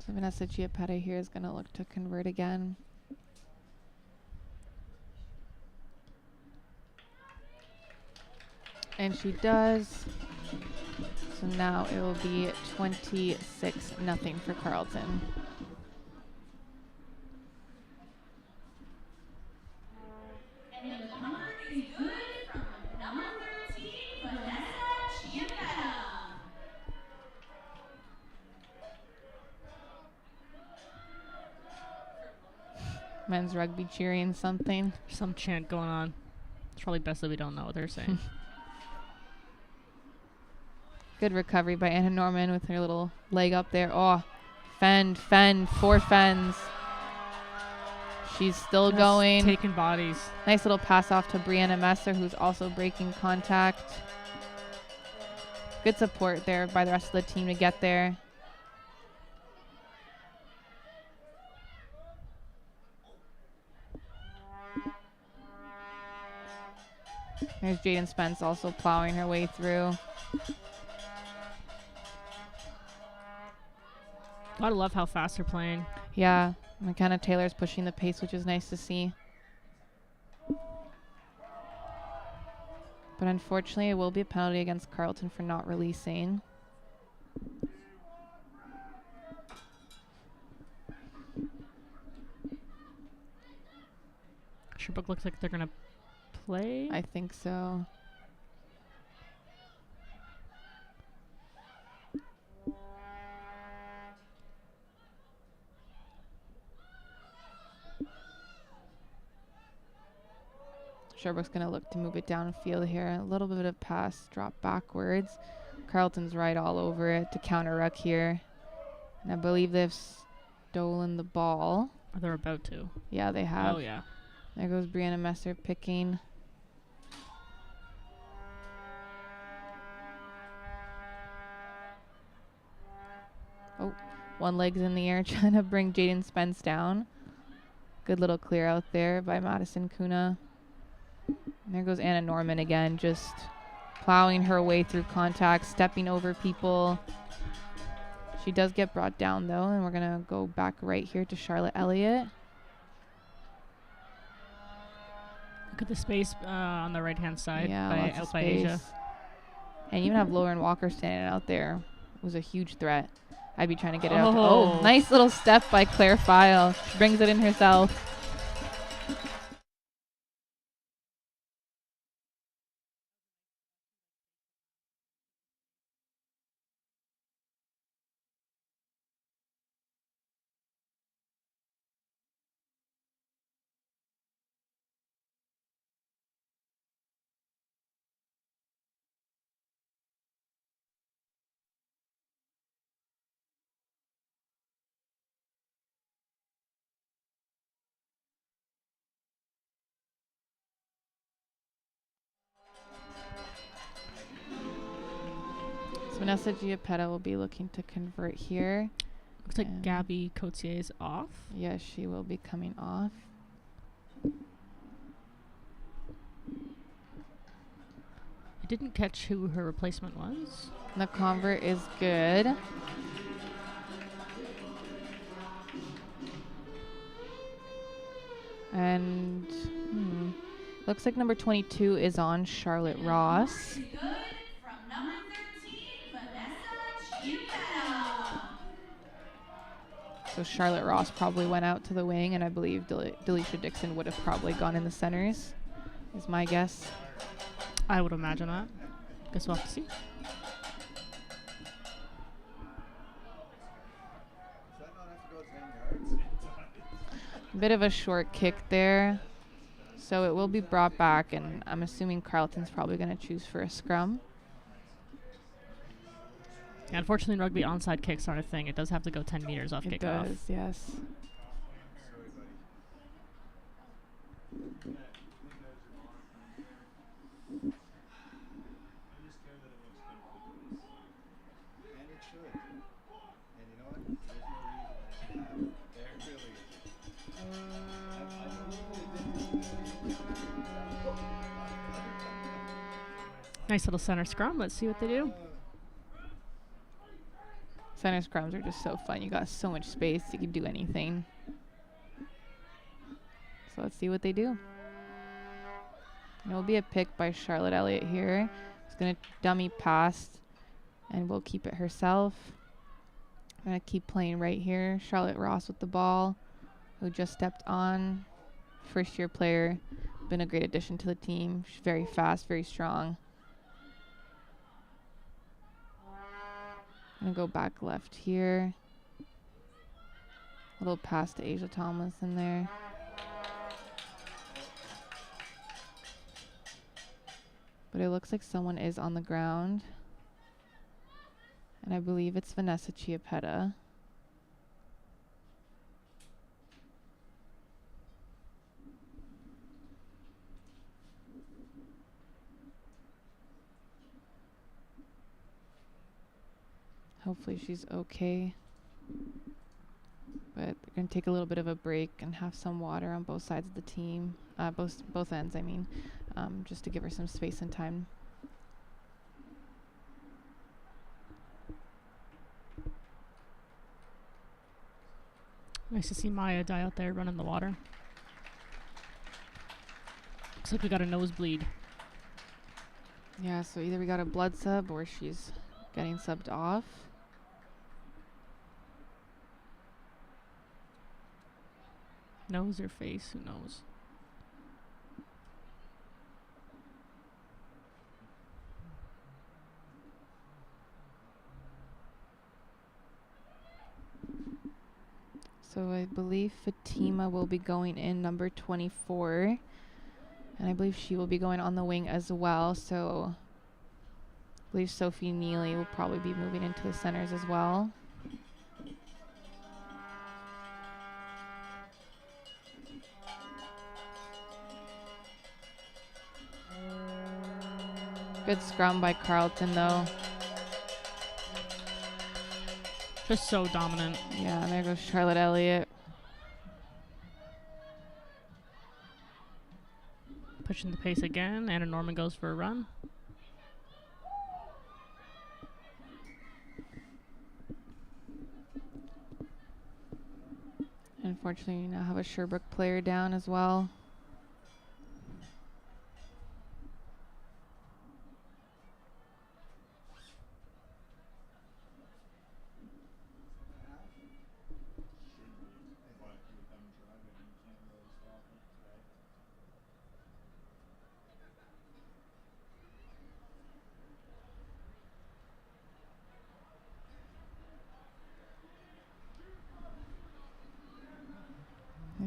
So Vanessa Giappetta here is going to look to convert again. And she does. So now it will be 26-0 for Carleton. Men's rugby cheering something. Some chant going on. It's probably best that we don't know what they're saying. Good recovery by Anna Norman with her little leg up there. Oh, fend, 4 fends. She's still Just going. Taking bodies. Nice little pass off to Brianna Messer, who's also breaking contact. Good support there by the rest of the team to get there. There's Jaden Spence also plowing her way through. Gotta love how fast they're playing. Yeah, McKenna Taylor's pushing the pace, which is nice to see. But unfortunately, it will be a penalty against Carleton for not releasing. Sherbrooke looks like they're gonna play. I think so. Sherbrooke's going to look to move it downfield here. A little bit of pass, drop backwards. Carleton's right all over it to counter ruck here. And I believe they've stolen the ball. Or they're about to. Yeah, they have. Oh, yeah. There goes Brianna Messer picking. Oh, one leg's in the air trying to bring Jaden Spence down. Good little clear out there by Madison Kuna. And there goes Anna Norman again, just plowing her way through contact, stepping over people. She does get brought down, though, and we're going to go back right here to Charlotte Elliott. Look at the space on the right-hand side Yeah, out by Asia. And even have Lauren Walker standing out there. It was a huge threat. I'd be trying to get it out. Oh, nice little step by Claire File. She brings it in herself. So Vanessa Giappetta will be looking to convert here. Looks like Gabby Cotier is off. Yes, she will be coming off. I didn't catch who her replacement was. The convert is good. And looks like number 22 is on Charlotte Ross. So Charlotte Ross probably went out to the wing, and I believe Delisha Dixon would have probably gone in the centers, is my guess. I would imagine that. Guess we'll have to see. Bit of a short kick there. So it will be brought back, and I'm assuming Carleton's probably going to choose for a scrum. Yeah, unfortunately, in rugby, onside kicks aren't a thing. It does have to go 10 meters off kickoff. It does, yes. Nice little center scrum. Let's see what they do. Center scrums are just so fun. You got so much space. You can do anything. So let's see what they do. It will be a pick by Charlotte Elliott here. She's going to dummy past and will keep it herself. I'm going to keep playing right here. Charlotte Ross with the ball, who just stepped on. First-year player. Been a great addition to the team. She's very fast, very strong. I'm going to go back left here. A little pass to Asia Thomas in there. But it looks like someone is on the ground. And I believe it's Vanessa Chiappetta. Hopefully she's okay. But they're going to take a little bit of a break and have some water on both sides of the team. Both ends, I mean. Just to give her some space and time. Nice to see Maya die out there running the water. Looks like we got a nosebleed. Yeah, so either we got a blood sub or she's getting subbed off. Nose or face, who knows? So I believe Fatima will be going in number 24. And I believe she will be going on the wing as well. So I believe Sophie Neely will probably be moving into the centers as well. Good scrum by Carleton though. Just so dominant. Yeah, and there goes Charlotte Elliott. Pushing the pace again. Anna Norman goes for a run. Unfortunately, you now have a Sherbrooke player down as well.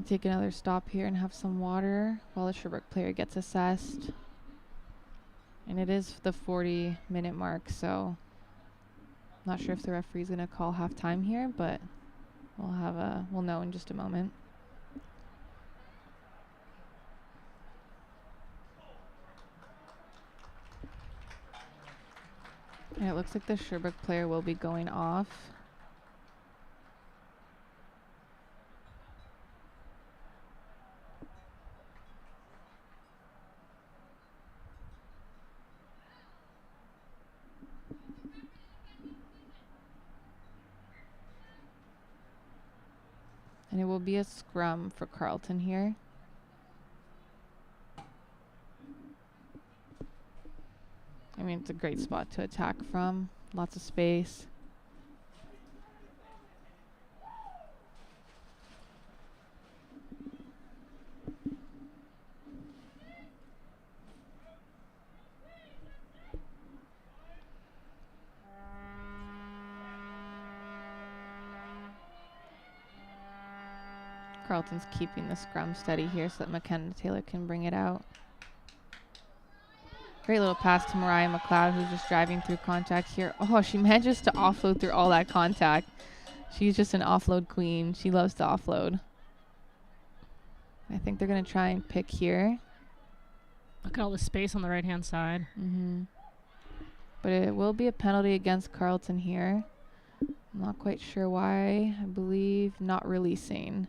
Take another stop here and have some water while the Sherbrooke player gets assessed. And it is the 40-minute mark, so not sure if the referee's going to call halftime here, but we'll know in just a moment. And it looks like the Sherbrooke player will be going off. And it will be a scrum for Carleton here. I mean, it's a great spot to attack from. Lots of space. Carleton's keeping the scrum steady here so that McKenna Taylor can bring it out. Great little pass to Mariah McLeod, who's just driving through contact here. Oh, she manages to offload through all that contact. She's just an offload queen. She loves to offload. I think they're going to try and pick here. Look at all the space on the right-hand side. But it will be a penalty against Carleton here. I'm not quite sure why. I believe not releasing.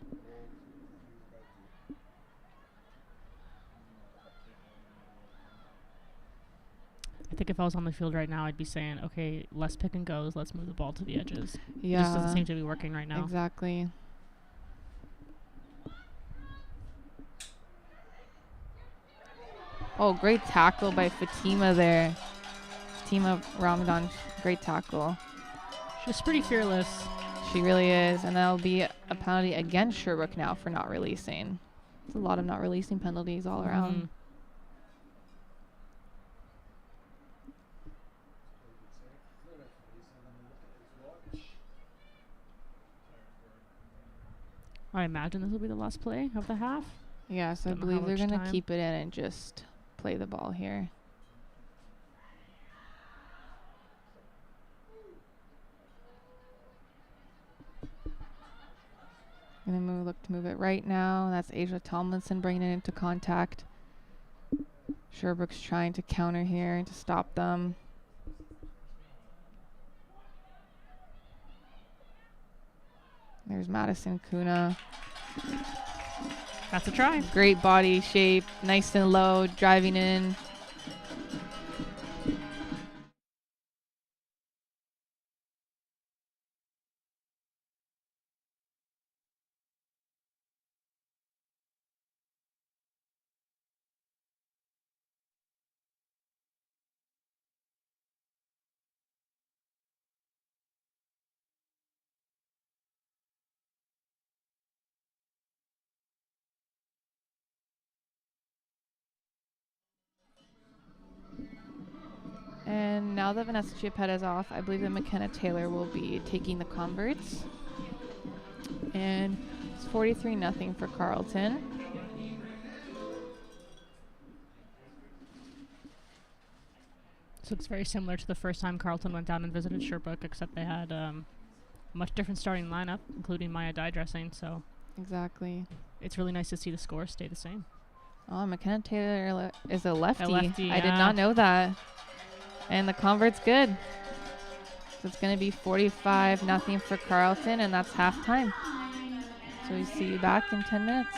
I think if I was on the field right now, I'd be saying, okay, less pick and goes. Let's move the ball to the edges. It just doesn't seem to be working right now. Exactly. Oh, great tackle by Fatima there. Fatima Ramadan, great tackle. She's pretty fearless. She really is. And that'll be a penalty against Sherbrooke now for not releasing. There's a lot of not releasing penalties all around. I imagine this will be the last play of the half. Yes, I believe they're going to keep it in and just play the ball here. Going to look to move it right now. That's Asia Tomlinson bringing it into contact. Sherbrooke's trying to counter here to stop them. There's Madison Kuna. That's a try. Great body shape, nice and low, driving in. And now that Vanessa Chiapetta is off, I believe that McKenna Taylor will be taking the converts. And it's 43-0 for Carleton. So it's very similar to the first time Carleton went down and visited Sherbrooke, except they had a much different starting lineup, including Maya Dye dressing. So exactly. It's really nice to see the score stay the same. Oh, McKenna Taylor is a lefty. I did not know that. And the convert's good. So it's going to be 45-0 for Carleton, and that's halftime. So we see you back in 10 minutes.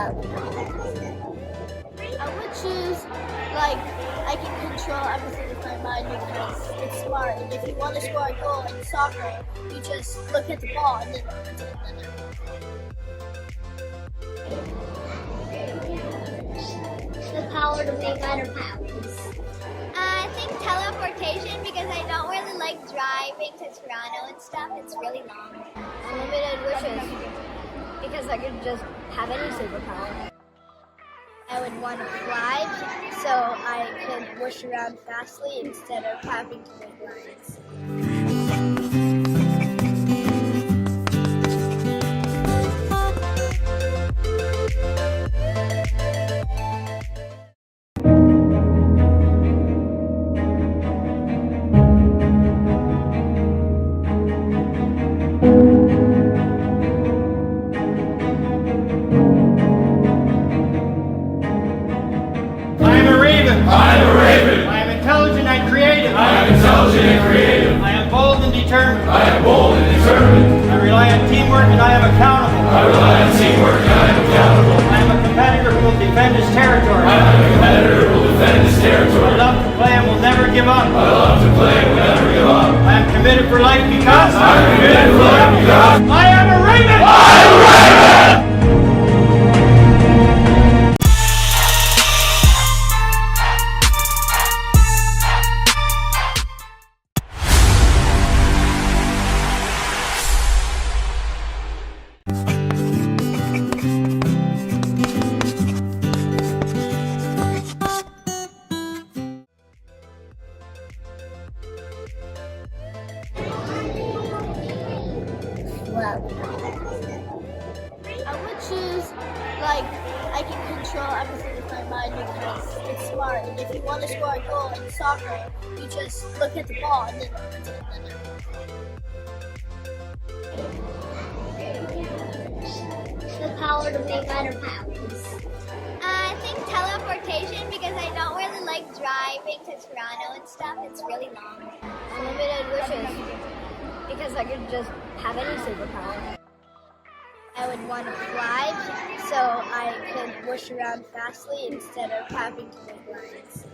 I would choose, like, I can control everything with my mind because it's smart. And if you want to score a goal in soccer, you just look at the ball and then put it in the net. The power to make better paths. I think teleportation because I don't really like driving to Toronto and stuff. It's really long. Unlimited wishes, because I could just have any superpower. I would want to fly, so I could wish around fastly instead of having to make lines. I rely on teamwork and I am accountable. I am a competitor who will defend his territory. I love to play and will never give up. I am committed for life because I am a Raven! I would choose, like, I can control everything with my mind because it's smart. And if you want to score a goal in soccer, you just look at the ball and then put it in the net. The power to make better paths. I think teleportation because I don't really like driving to Toronto and stuff. It's really long. Unlimited wishes, because I could just have any superpower. I would want to fly, so I could wish around fastly instead of having to make lines.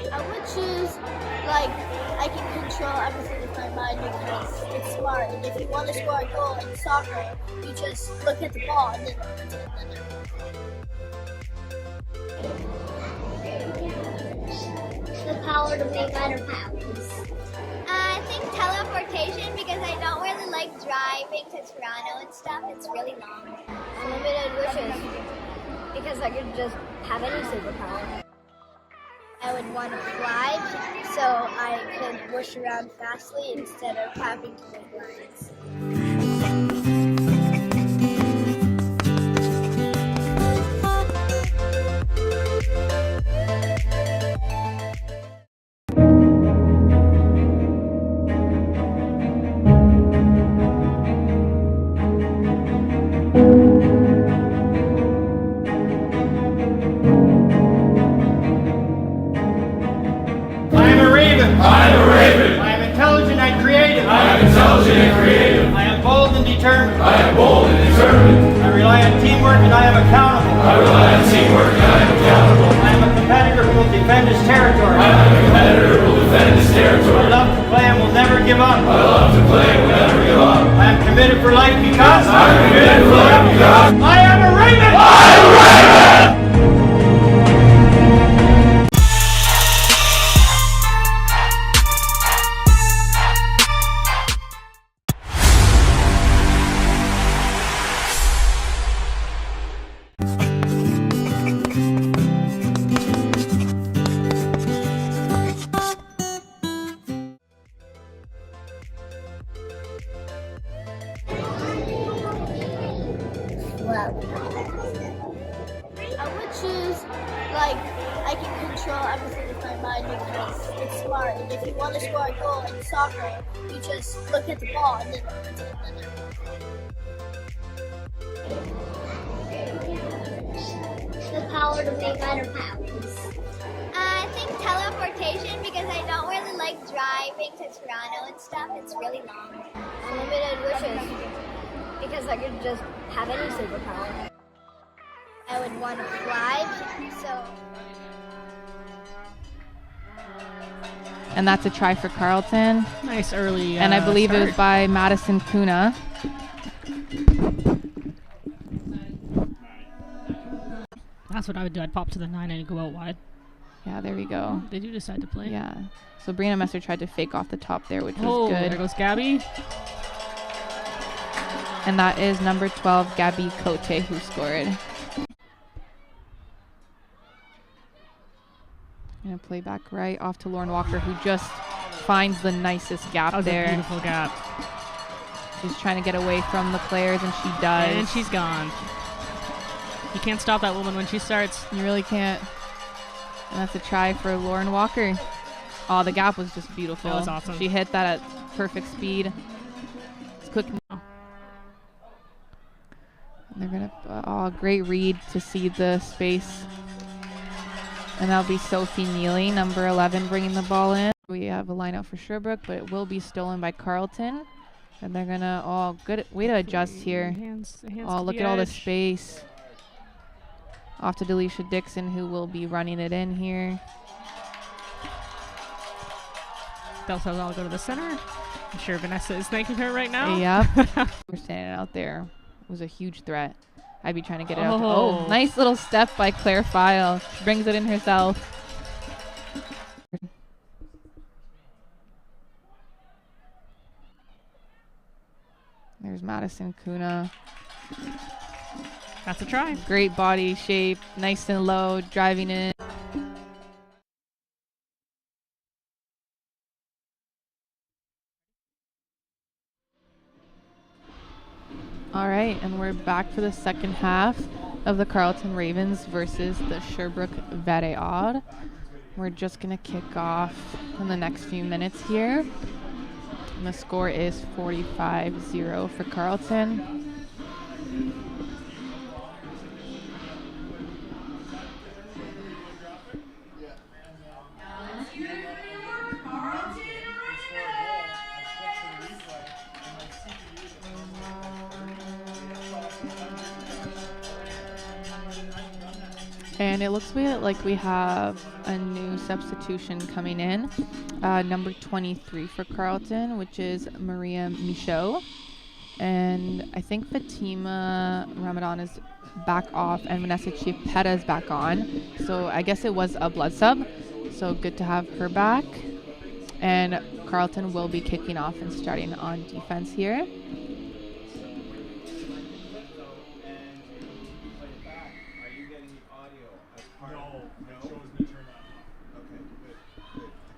I would choose, like, I can control everything with my mind because it's smart. And if you want to score a goal in soccer, you just look at the ball and then put it in the net. The power to make better paths. I think teleportation because I don't really like driving to Toronto and stuff. It's really long. Unlimited wishes, because I could just have any superpower. I would want to fly, so I could wish around fastly instead of having to make lines. I rely on teamwork and I am accountable. I am a competitor who will defend his territory. I love to play and will never give up. I am committed for life because I am a Raven! up. I would choose, like, I can control everything with my mind because it's smart. And if you want to score a goal in soccer, you just look at the ball and then it's in the net. The power to make better powers. I think teleportation because I don't really like driving to Toronto and stuff. It's really long. Unlimited wishes, because I could just have any superpower. I would want to fly, so. And that's a try for Carleton. Nice early And I believe it was start. by Madison Kuna. That's what I would do. I'd pop to the 9 and go out wide. Yeah, there we go. They do decide to play. Yeah. So Brianna Messer tried to fake off the top there, which was Oh, good. there goes Gabby. And that is number 12, Gabby Cote, who scored. Gonna play back right off to Lauren Walker, who just finds the nicest gap That was there. a beautiful gap. She's trying to get away from the players, and she does. And she's gone. You can't stop that woman when she starts. You really can't. And that's a try for Lauren Walker. Oh, the gap was just beautiful. That was awesome. She hit that at perfect speed. It's quick. And they're gonna. Oh, great read to see the space. And that'll be Sophie Neely, number 11, bringing the ball in. We have a line out for Sherbrooke, but it will be stolen by Carleton. And they're gonna. Oh, good way to adjust here. Hands Oh, to look the at all the edge. space. Off to Delisha Dixon, who will be running it in here. They'll all go to the center. I'm sure Vanessa is thanking her right now. Yep. We're standing out there. It was a huge threat. I'd be trying to get it out. Oh. Oh, nice little step by Claire File. She brings it in herself. There's Madison Kuna. That's a try. Great body shape, nice and low, driving in. All right, and we're back for the second half of the Carleton Ravens versus the Sherbrooke Veread. We're just going to kick off in the next few minutes here. And the score is 45-0 for Carleton. And it looks like we have a new substitution coming in. Number 23 for Carleton, which is Maria Michaud. And I think Fatima Ramadan is back off and Vanessa Chiapetta is back on. So I guess it was a blood sub. So good to have her back. And Carleton will be kicking off and starting on defense here.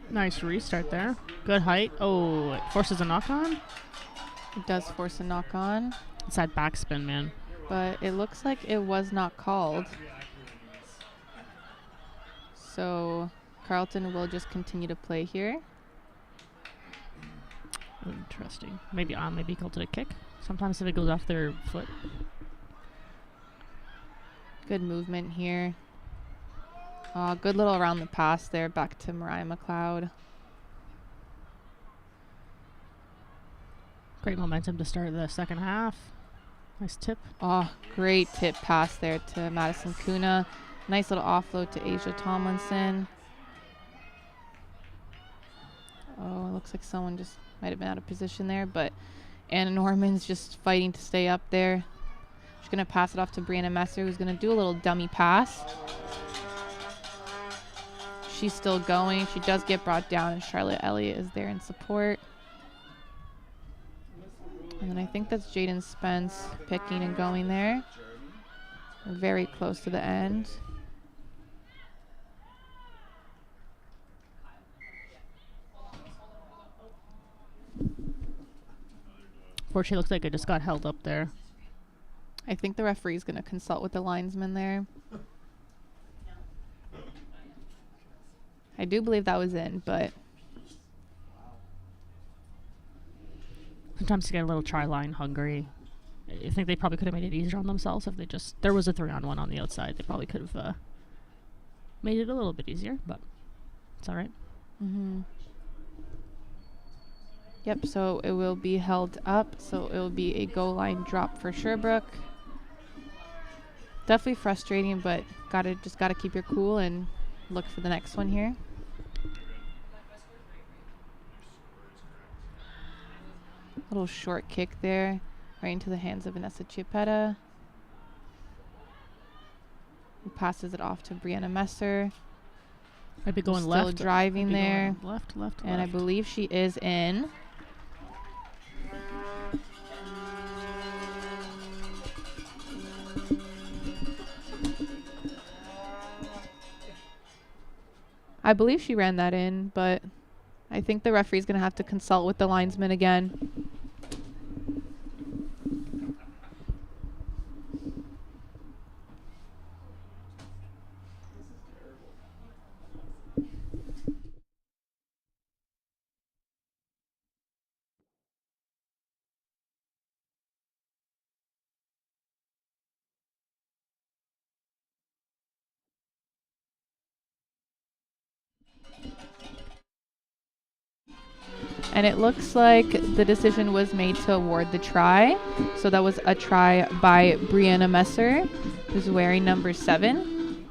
Nice restart there. Good height. Oh, it forces a knock on. It does force a knock on, It's that backspin, man. but it looks like it was not called. So Carleton will just continue to play here. Interesting. Maybe he called it a kick. Sometimes if it goes off their foot. Good movement here. Good little around the pass there back to Mariah McLeod. Great momentum to start the second half. Nice tip. Oh, great tip pass there to Madison Kuna. Nice little offload to Asia Tomlinson. Oh, it looks like someone just might have been out of position there, but Anna Norman's just fighting to stay up there. She's going to pass it off to Brianna Messer, who's going to do a little dummy pass. She's still going. She does get brought down, and Charlotte Elliott is there in support. And then I think that's Jaden Spence picking and going there. We're very close to the end. Fortunately, looks like it just got held up there. I think the referee's going to consult with the linesman there. I do believe that was in, but sometimes you get a little try line hungry. I think they probably could have made it easier on themselves if they just... There was a 3-on-1 on the outside. They probably could have made it a little bit easier, but it's all right. Mm-hmm. Yep, so it will be held up. So it will be a goal line drop for Sherbrooke. Definitely frustrating, but just gotta keep your cool and look for the next one here. Little short kick there, right into the hands of Vanessa Chiappetta. Who passes it off to Brianna Messer. I'd be going Still left. driving there. Left. And I believe she is in. I believe she ran that in, but I think the referee's going to have to consult with the linesman again. And it looks like the decision was made to award the try. So that was a try by Brianna Messer, who's wearing number 7.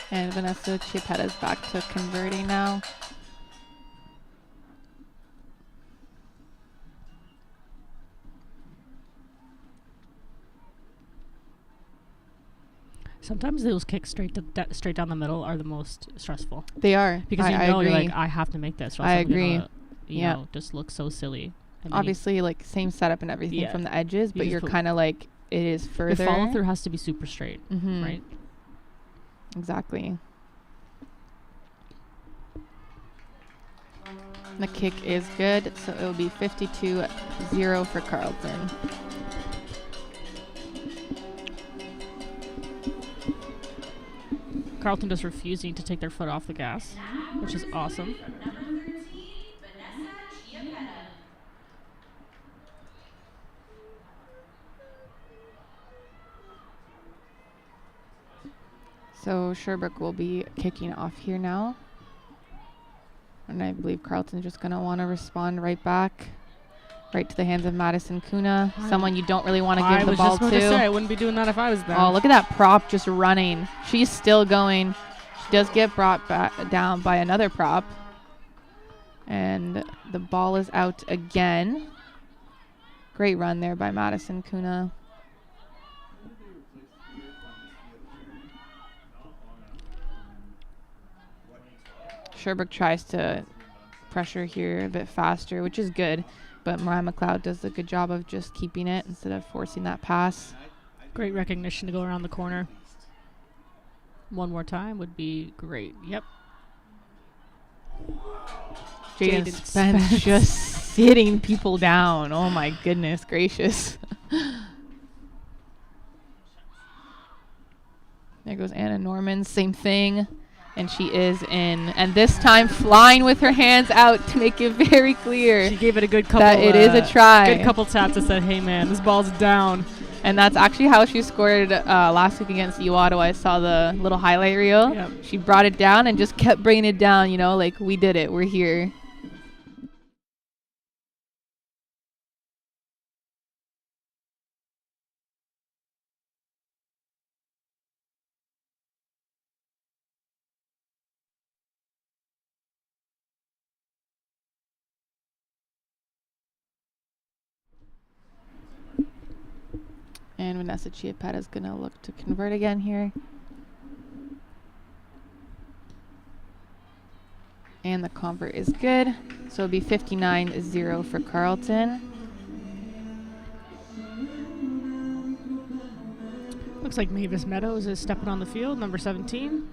And Vanessa Chiappetta's back to converting now. Sometimes those kicks straight down the middle are the most stressful. They are. Because I you're agree. like, I have to make this. Or else I I'm agree. Gonna, you know, just look so silly. And Obviously, like, same setup and everything from the edges, but you're kind of like, it is further. The follow through has to be super straight, right? Exactly. The kick is good, so it will be 52-0 for Carleton. Carleton just refusing to take their foot off the gas, which is awesome. So Sherbrooke will be kicking off here now. And I believe Carleton's just going to want to respond right back. Right to the hands of Madison Kuna. Someone you don't really want to give the ball to. I was just going to say, I wouldn't be doing that if I was there. Oh, look at that prop just running. She's still going. She does get brought back down by another prop. And the ball is out again. Great run there by Madison Kuna. Sherbrooke tries to pressure here a bit faster, which is good. But Mariah McLeod does a good job of just keeping it instead of forcing that pass. Great recognition to go around the corner. One more time would be great. Yep. Jaden Spence just sitting people down. Oh my goodness gracious. There goes Anna Norman, same thing. And she is in. And this time flying with her hands out to make it very clear. She gave it a good couple. That it is a try. Good couple taps that said, hey man, this ball's down. And that's actually how she scored last week against U Ottawa. I saw the little highlight reel. Yep. She brought it down and just kept bringing it down, you know, like we did it. We're here. And Vanessa Chiappetta is going to look to convert again here. And the convert is good. So it'll be 59-0 for Carleton. Looks like Mavis Meadows is stepping on the field, number 17.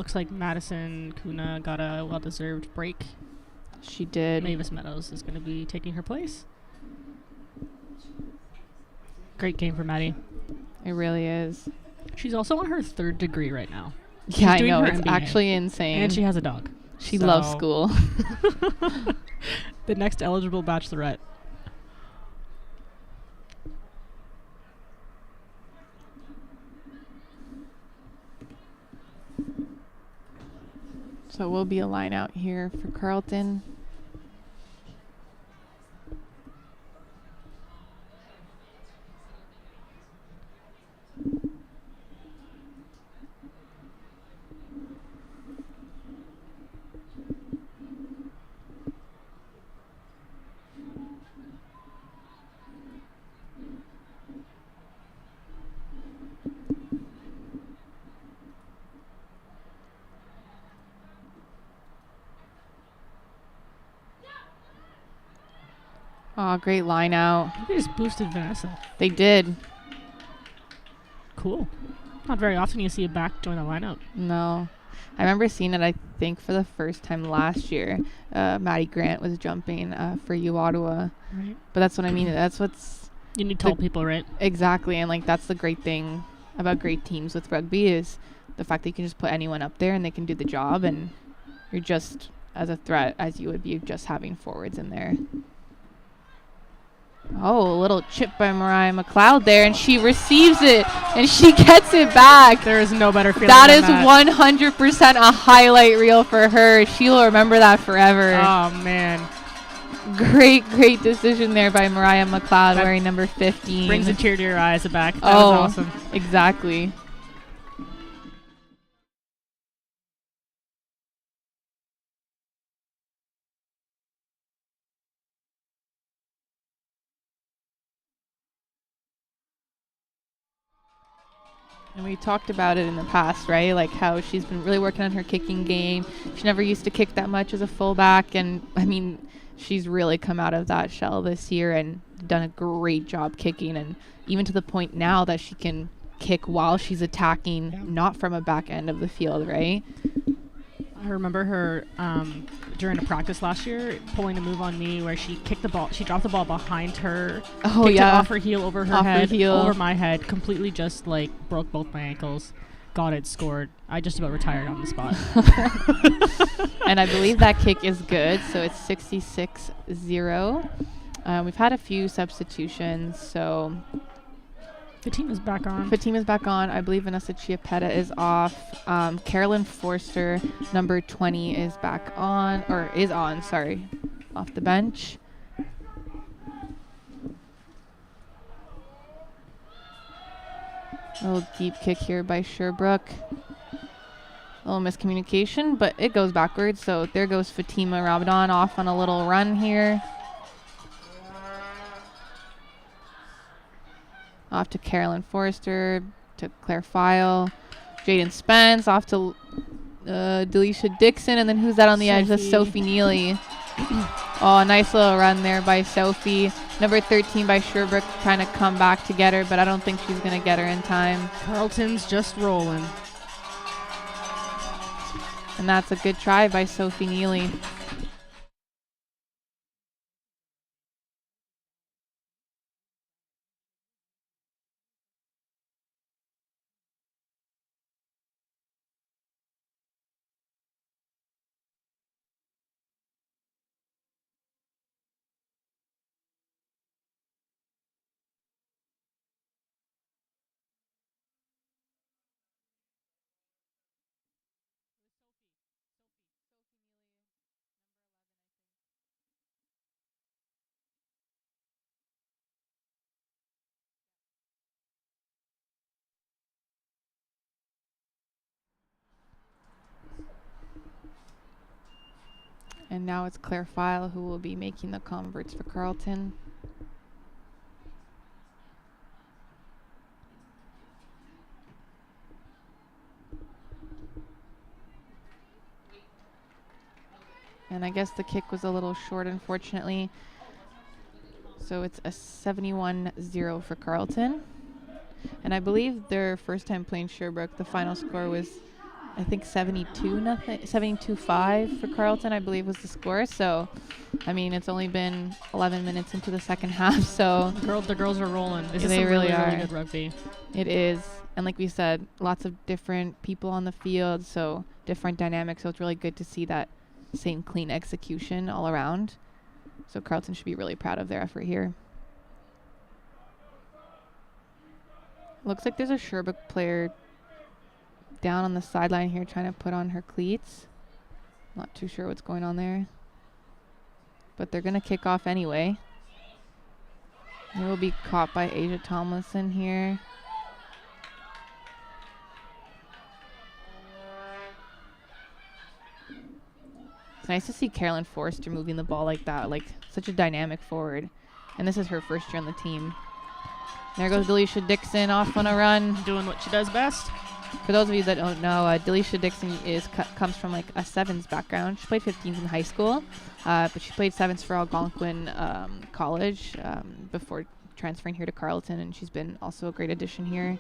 looks like Madison Kuna got a well-deserved break. She did. Mavis Meadows is going to be taking her place. Great game for Maddie. It really is. She's also on her 3rd degree right now. Yeah, I doing know. her It's MBA. actually insane. And she has a dog. She loves So- school. The next eligible bachelorette. So will be a line out here for Carleton. Oh, great line out. They just boosted Vanessa. They did. Cool. Not very often you see a back join the lineup. No. I remember seeing it, I think, for the first time last year. Maddie Grant was jumping for U Ottawa. Right. But that's what I mean. That's what's... You need tall people, right? Exactly. And, like, that's the great thing about great teams with rugby is the fact that you can just put anyone up there and they can do the job. And you're just as a threat as you would be just having forwards in there. Oh, a little chip by Mariah McLeod there, and she receives it, and she gets it back. There is no better feeling That than is that. 100% a highlight reel for her. She'll remember that forever. Oh, man. Great decision there by Mariah McLeod, wearing number 15. Brings a tear to your eyes back. That Oh, was awesome. exactly. And we talked about it in the past, right? Like how she's been really working on her kicking game. She never used to kick that much as a fullback. And, I mean, she's really come out of that shell this year and done a great job kicking. And even to the point now that she can kick while she's attacking, not from a back end of the field, right? I remember her during a practice last year pulling a move on me where she kicked the ball. She dropped the ball behind her. Oh, kicked yeah. it off her heel, over her Off her head, heel. over my head. Completely just like broke both my ankles. Got it, scored. I just about retired on the spot. And I believe that kick is good. So it's 66-0. We've had a few substitutions. So Fatima's back on. Fatima's back on. I believe Vanessa Chiapetta is off. Carolyn Forster, number 20, is back on, or is on, sorry, off the bench. A little deep kick here by Sherbrooke. A little miscommunication, but it goes backwards. So there goes Fatima Ramadan off on a little run here. Off to Carolyn Forrester, to Claire File, Jaden Spence, off to Delisha Dixon, and then who's that on the edge? That's Sophie Neely. Oh, nice little run there by Sophie. Number 13 by Sherbrooke trying to come back to get her, but I don't think she's going to get her in time. Carleton's just rolling. And that's a good try by Sophie Neely. And now it's Claire File who will be making the converts for Carleton. And I guess the kick was a little short, unfortunately. So it's a 71-0 for Carleton. And I believe their first time playing Sherbrooke, the final score was I think 72-0, 72-5 for Carleton, I believe was the score. So, I mean, it's only been 11 minutes into the second half. So The girls are rolling. This is they some really really are. good rugby. It is. And like we said, lots of different people on the field, so different dynamics. So it's really good to see that same clean execution all around. So Carleton should be really proud of their effort here. Looks like there's a Sherbrooke player down on the sideline here trying to put on her cleats. Not too sure what's going on there. But they're going to kick off anyway. They will be caught by Asia Tomlinson here. It's nice to see Carolyn Forrester moving the ball like that, like such a dynamic forward. And this is her first year on the team. There goes Delisha Dixon off on a run. Doing what she does best. For those of you that don't know, Delisha Dixon comes from like a sevens background. She played 15s in high school, but she played sevens for Algonquin College before transferring here to Carleton, and she's been also a great addition here.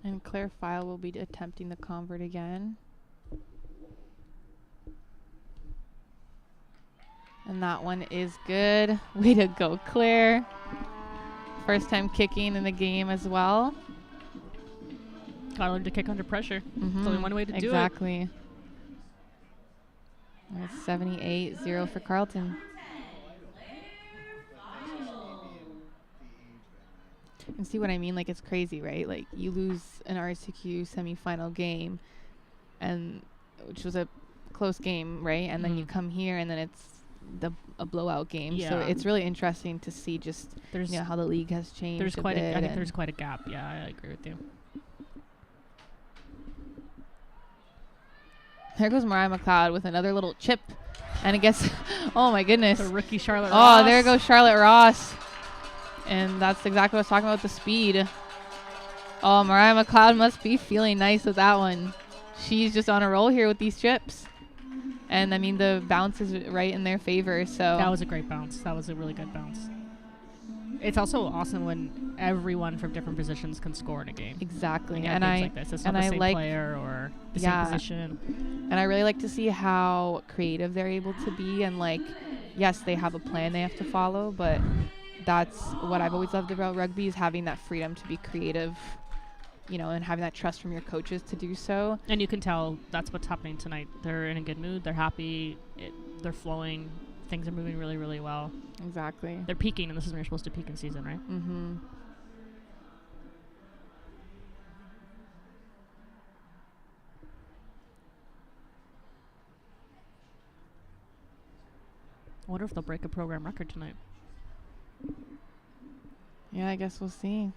And Claire File will be attempting the convert again. And that one is good. Way to go, Claire. First time kicking in the game as well. Gotta learn to kick under pressure. Mm-hmm. There's only one way to do it. Exactly. And it's 78-0 for Carleton. And see what I mean? Like, it's crazy, right? Like, you lose an RSEQ semifinal game, and which was a close game, right? And then you come here, and then it's a blowout game. Yeah. So it's really interesting to see just how the league has changed. I think there's quite a gap. Yeah, I agree with you. There goes Mariah McLeod with another little chip, and it gets. Oh my goodness! The rookie Charlotte Ross. Oh, there goes Charlotte Ross. And that's exactly what I was talking about, the speed. Oh, Mariah McLeod must be feeling nice with that one. She's just on a roll here with these chips. And, I mean, the bounce is right in their favor. So That was a great bounce. That was a really good bounce. It's also awesome when everyone from different positions can score in a game. Exactly. Like, and like this. It's not the same player or the same position. And I really like to see how creative they're able to be. And, like, yes, they have a plan they have to follow, but that's what I've always loved about rugby, is having that freedom to be creative, and having that trust from your coaches to do so. And you can tell that's what's happening tonight. They're in a good mood. They're happy. They're flowing. Things are moving really, really well. Exactly. They're peaking, and this is when you're supposed to peak in season, right? Mm-hmm. I wonder if they'll break a program record tonight. Yeah, I guess we'll see.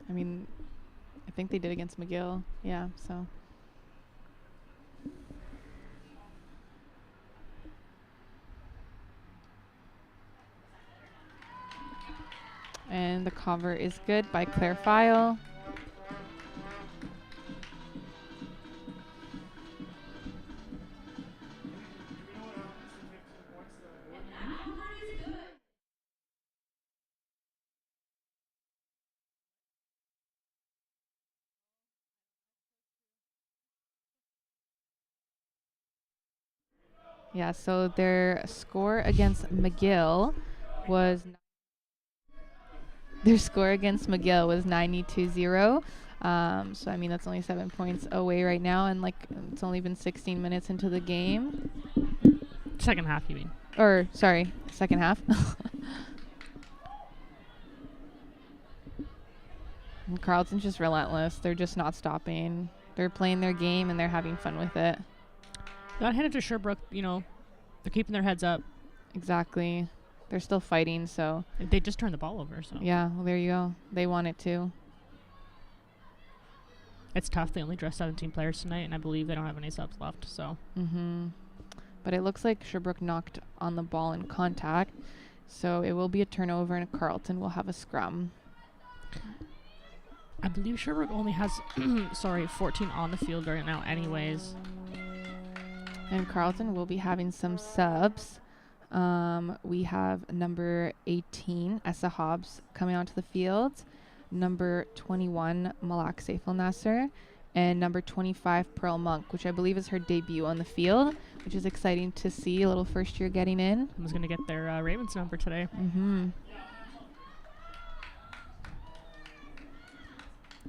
I mean, I think they did against McGill. Yeah, so. And the cover is good by Claire File. Yeah, so their score against McGill was 92-0. So I mean, that's only 7 points away right now, and like it's only been 16 minutes into the game. Second half, you mean? Or sorry, second half. And Carleton's just relentless. They're just not stopping. They're playing their game and they're having fun with it. Got handed to Sherbrooke, they're keeping their heads up. Exactly. They're still fighting, so. They just turned the ball over, so. Yeah, well, there you go. They want it too. It's tough. They only dressed 17 players tonight, and I believe they don't have any subs left, so. But it looks like Sherbrooke knocked on the ball in contact, so it will be a turnover, and Carleton will have a scrum. I believe Sherbrooke only has, 14 on the field right now anyways. And Carleton will be having some subs. We have number 18, Essa Hobbs, coming onto the field. Number 21, Malak Saiful Nasser. And number 25, Pearl Monk, which I believe is her debut on the field, which is exciting to see. A little first year getting in. Who's going to get their Ravens number today.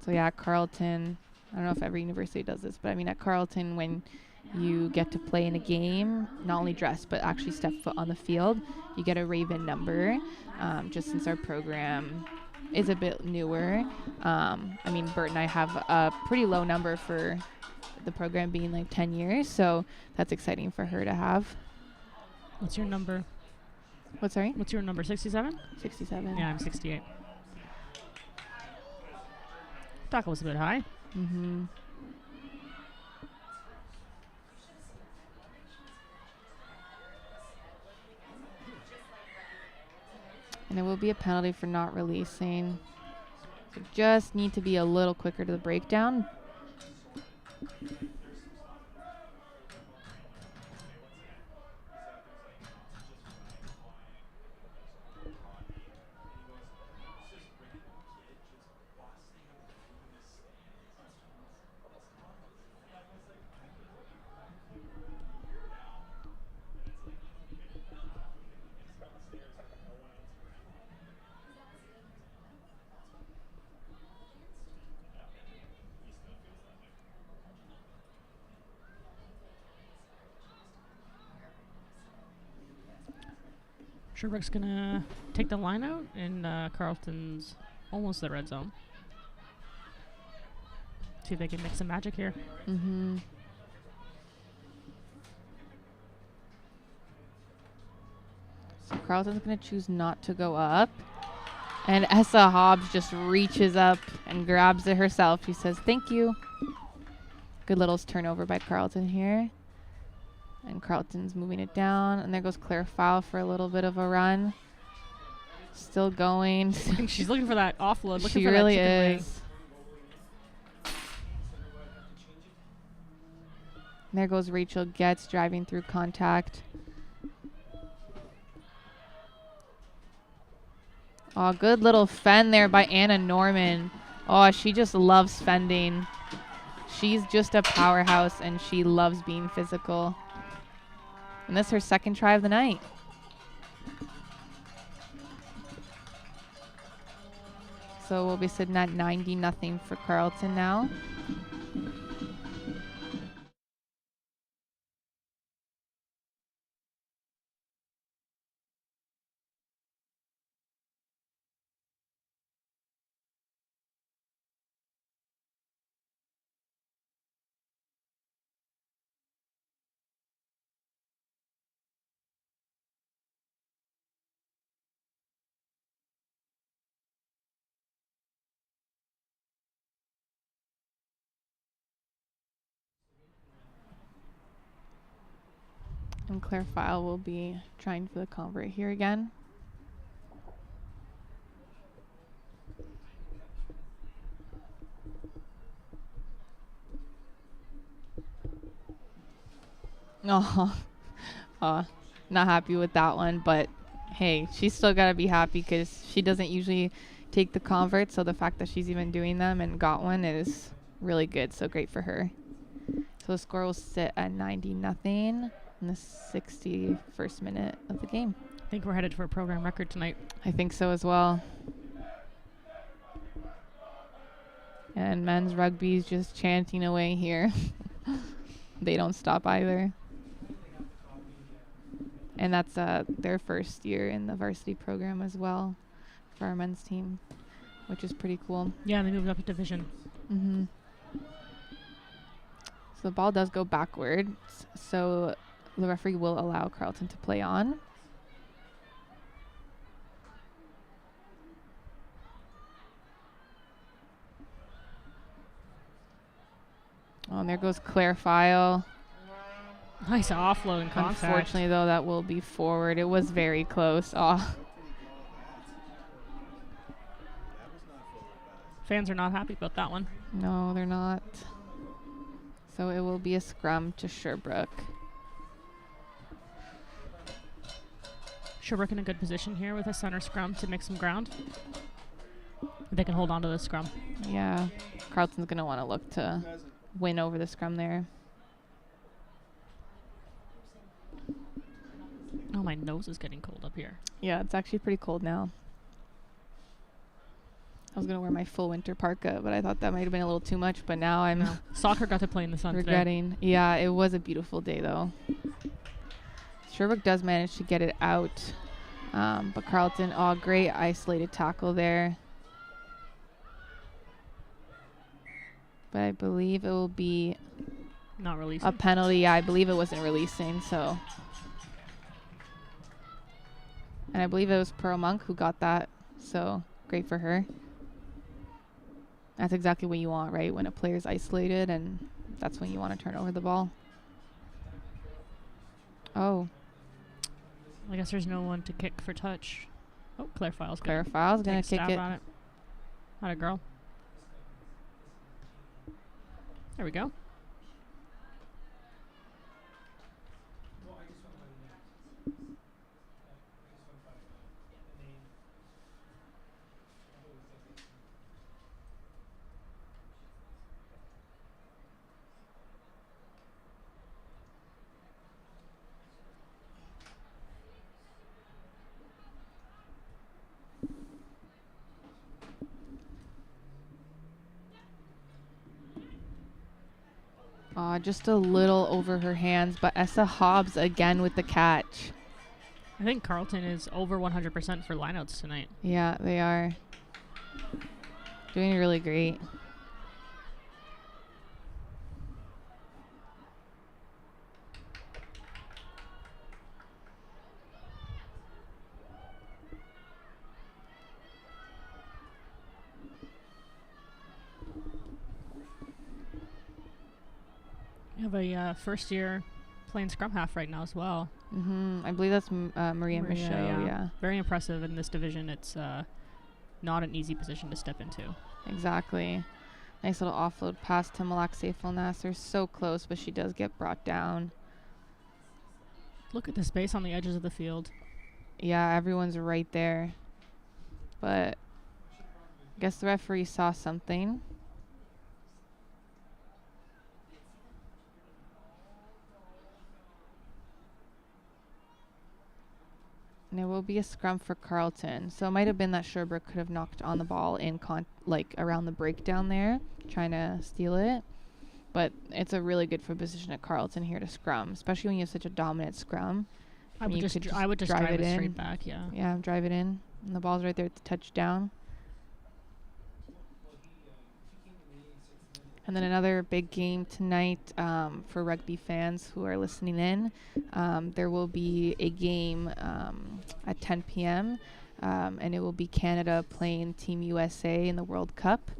So yeah, Carleton, I don't know if every university does this, but I mean at Carleton, when you get to play in a game, not only dress, but actually step foot on the field, you get a Raven number, just since our program is a bit newer. I mean, Bert and I have a pretty low number for the program being like 10 years, so that's exciting for her to have. What's your number? What, sorry? What's your number, 67? 67. Yeah, I'm 68. Thought it was a bit high. And it will be a penalty for not releasing. So just need to be a little quicker to the breakdown. Sherbrooke's going to take the line out, and Carleton's almost the red zone. See if they can make some magic here. So Carleton's going to choose not to go up. And Essa Hobbs just reaches up and grabs it herself. She says, thank you. Good little turnover by Carleton here. And Carleton's moving it down. And there goes Claire Fowl for a little bit of a run. Still going. She's looking for that offload. She really is. And there goes Rachel Getz driving through contact. Oh, good little fend there by Anna Norman. Oh, she just loves fending. She's just a powerhouse, and she loves being physical. And this is her second try of the night. So we'll be sitting at 90-0 for Carleton now. And Claire File will be trying for the convert here again. Oh, not happy with that one, but hey, she's still got to be happy because she doesn't usually take the converts, so the fact that she's even doing them and got one is really good, so great for her. So the score will sit at 90-0 in the 61st minute of the game. I think we're headed for a program record tonight. I think so as well. And men's rugby is just chanting away here. They don't stop either. And that's their first year in the varsity program as well for our men's team. which is pretty cool. Yeah, they moved up a division. Mm-hmm. So the ball does go backwards, so the referee will allow Carleton to play on. Oh, and there goes Claire File. Nice offload and contact. Unfortunately, though, that will be forward. It was very close. Oh. Fans are not happy about that one. No, they're not. So it will be a scrum to Sherbrooke. Sherbrooke in a good position here with a center scrum to make some ground. They can hold on to the scrum. Yeah. Carleton's going to want to look to win over the scrum there. Oh, my nose is getting cold up here. Yeah, it's actually pretty cold now. I was going to wear my full winter parka, but I thought that might have been a little too much, but now I'm Soccer got to play in the sun regretting. today. Yeah, it was a beautiful day, though. Sherbrooke does manage to get it out, but Carleton, great isolated tackle there. But I believe it will be not releasing. A penalty. Yeah, I believe it wasn't releasing, so. And I believe it was Pearl Monk who got that, so great for her. That's exactly what you want, right? When a player's isolated, and that's when you want to turn over the ball. Oh. I guess there's no one to kick for touch. Oh, Claire File's going to kick it. On it. Not a girl. There we go. Just a little over her hands, but Essa Hobbs again with the catch. I think Carleton is over 100% for lineouts tonight. Yeah, they are. Doing really great. We have a first year playing scrum half right now as well. Mm-hmm. I believe that's Maria Michaud. Yeah. Very impressive in this division. It's not an easy position to step into. Exactly. Nice little offload pass to Malak Saiful Nasser. So close, but she does get brought down. Look at the space on the edges of the field. Yeah, everyone's right there. But I guess the referee saw something. And it will be a scrum for Carleton. So it might have been that Sherbrooke could have knocked on the ball in around the breakdown there, trying to steal it. But it's a really good for position at Carleton here to scrum, especially when you have such a dominant scrum. I would just drive it straight back, yeah. Yeah, drive it in. And the ball's right there at the touchdown. And then another big game tonight for rugby fans who are listening in. There will be a game at 10 p.m. And it will be Canada playing Team USA in the World Cup.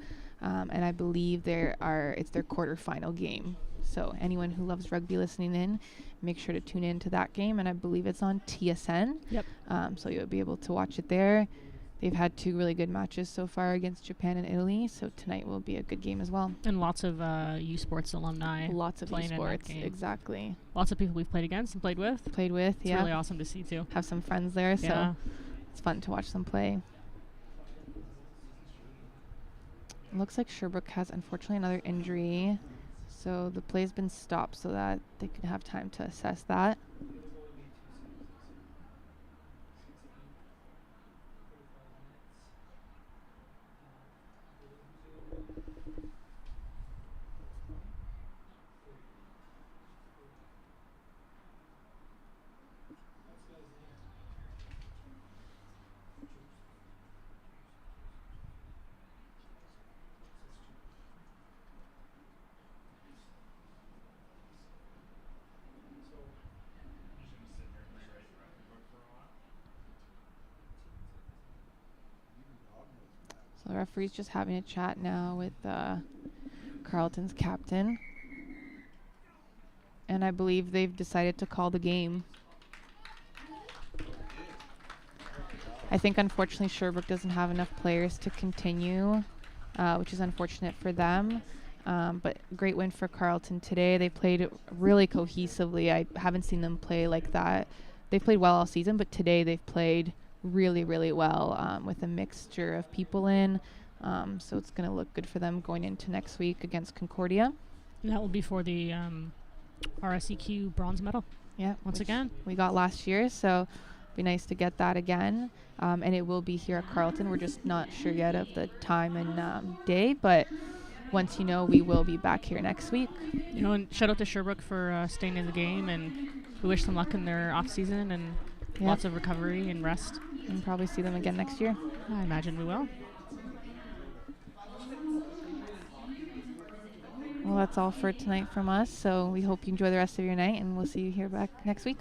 And I believe it's their quarterfinal game. So anyone who loves rugby listening in, make sure to tune in to that game. And I believe it's on TSN. Yep. So you'll be able to watch it there. They've had 2 really good matches so far against Japan and Italy, so tonight will be a good game as well. And lots of U Sports alumni. Lots of U Sports, exactly. Lots of people we've played against and played with. Yeah. It's really awesome to see too. Have some friends there, so it's fun to watch them play. It looks like Sherbrooke has, unfortunately, another injury, so the play's been stopped so that they can have time to assess that. referee's just having a chat now with Carleton's captain. And I believe they've decided to call the game. I think, unfortunately, Sherbrooke doesn't have enough players to continue, which is unfortunate for them. But great win for Carleton today. They played really cohesively. I haven't seen them play like that. They've played well all season, but today they've played really, really well with a mixture of people in. So it's going to look good for them going into next week against Concordia. And that will be for the RSEQ Bronze Medal. Yeah, Once again. we got last year, so be nice to get that again. And it will be here at Carleton. We're just not sure yet of the time and day, but once you know, we will be back here next week. You know, and shout out to Sherbrooke for staying in the game, and we wish them luck in their off season and lots of recovery and rest. And probably see them again next year. I imagine we will. Well, that's all for tonight from us. So we hope you enjoy the rest of your night, and we'll see you here back next week.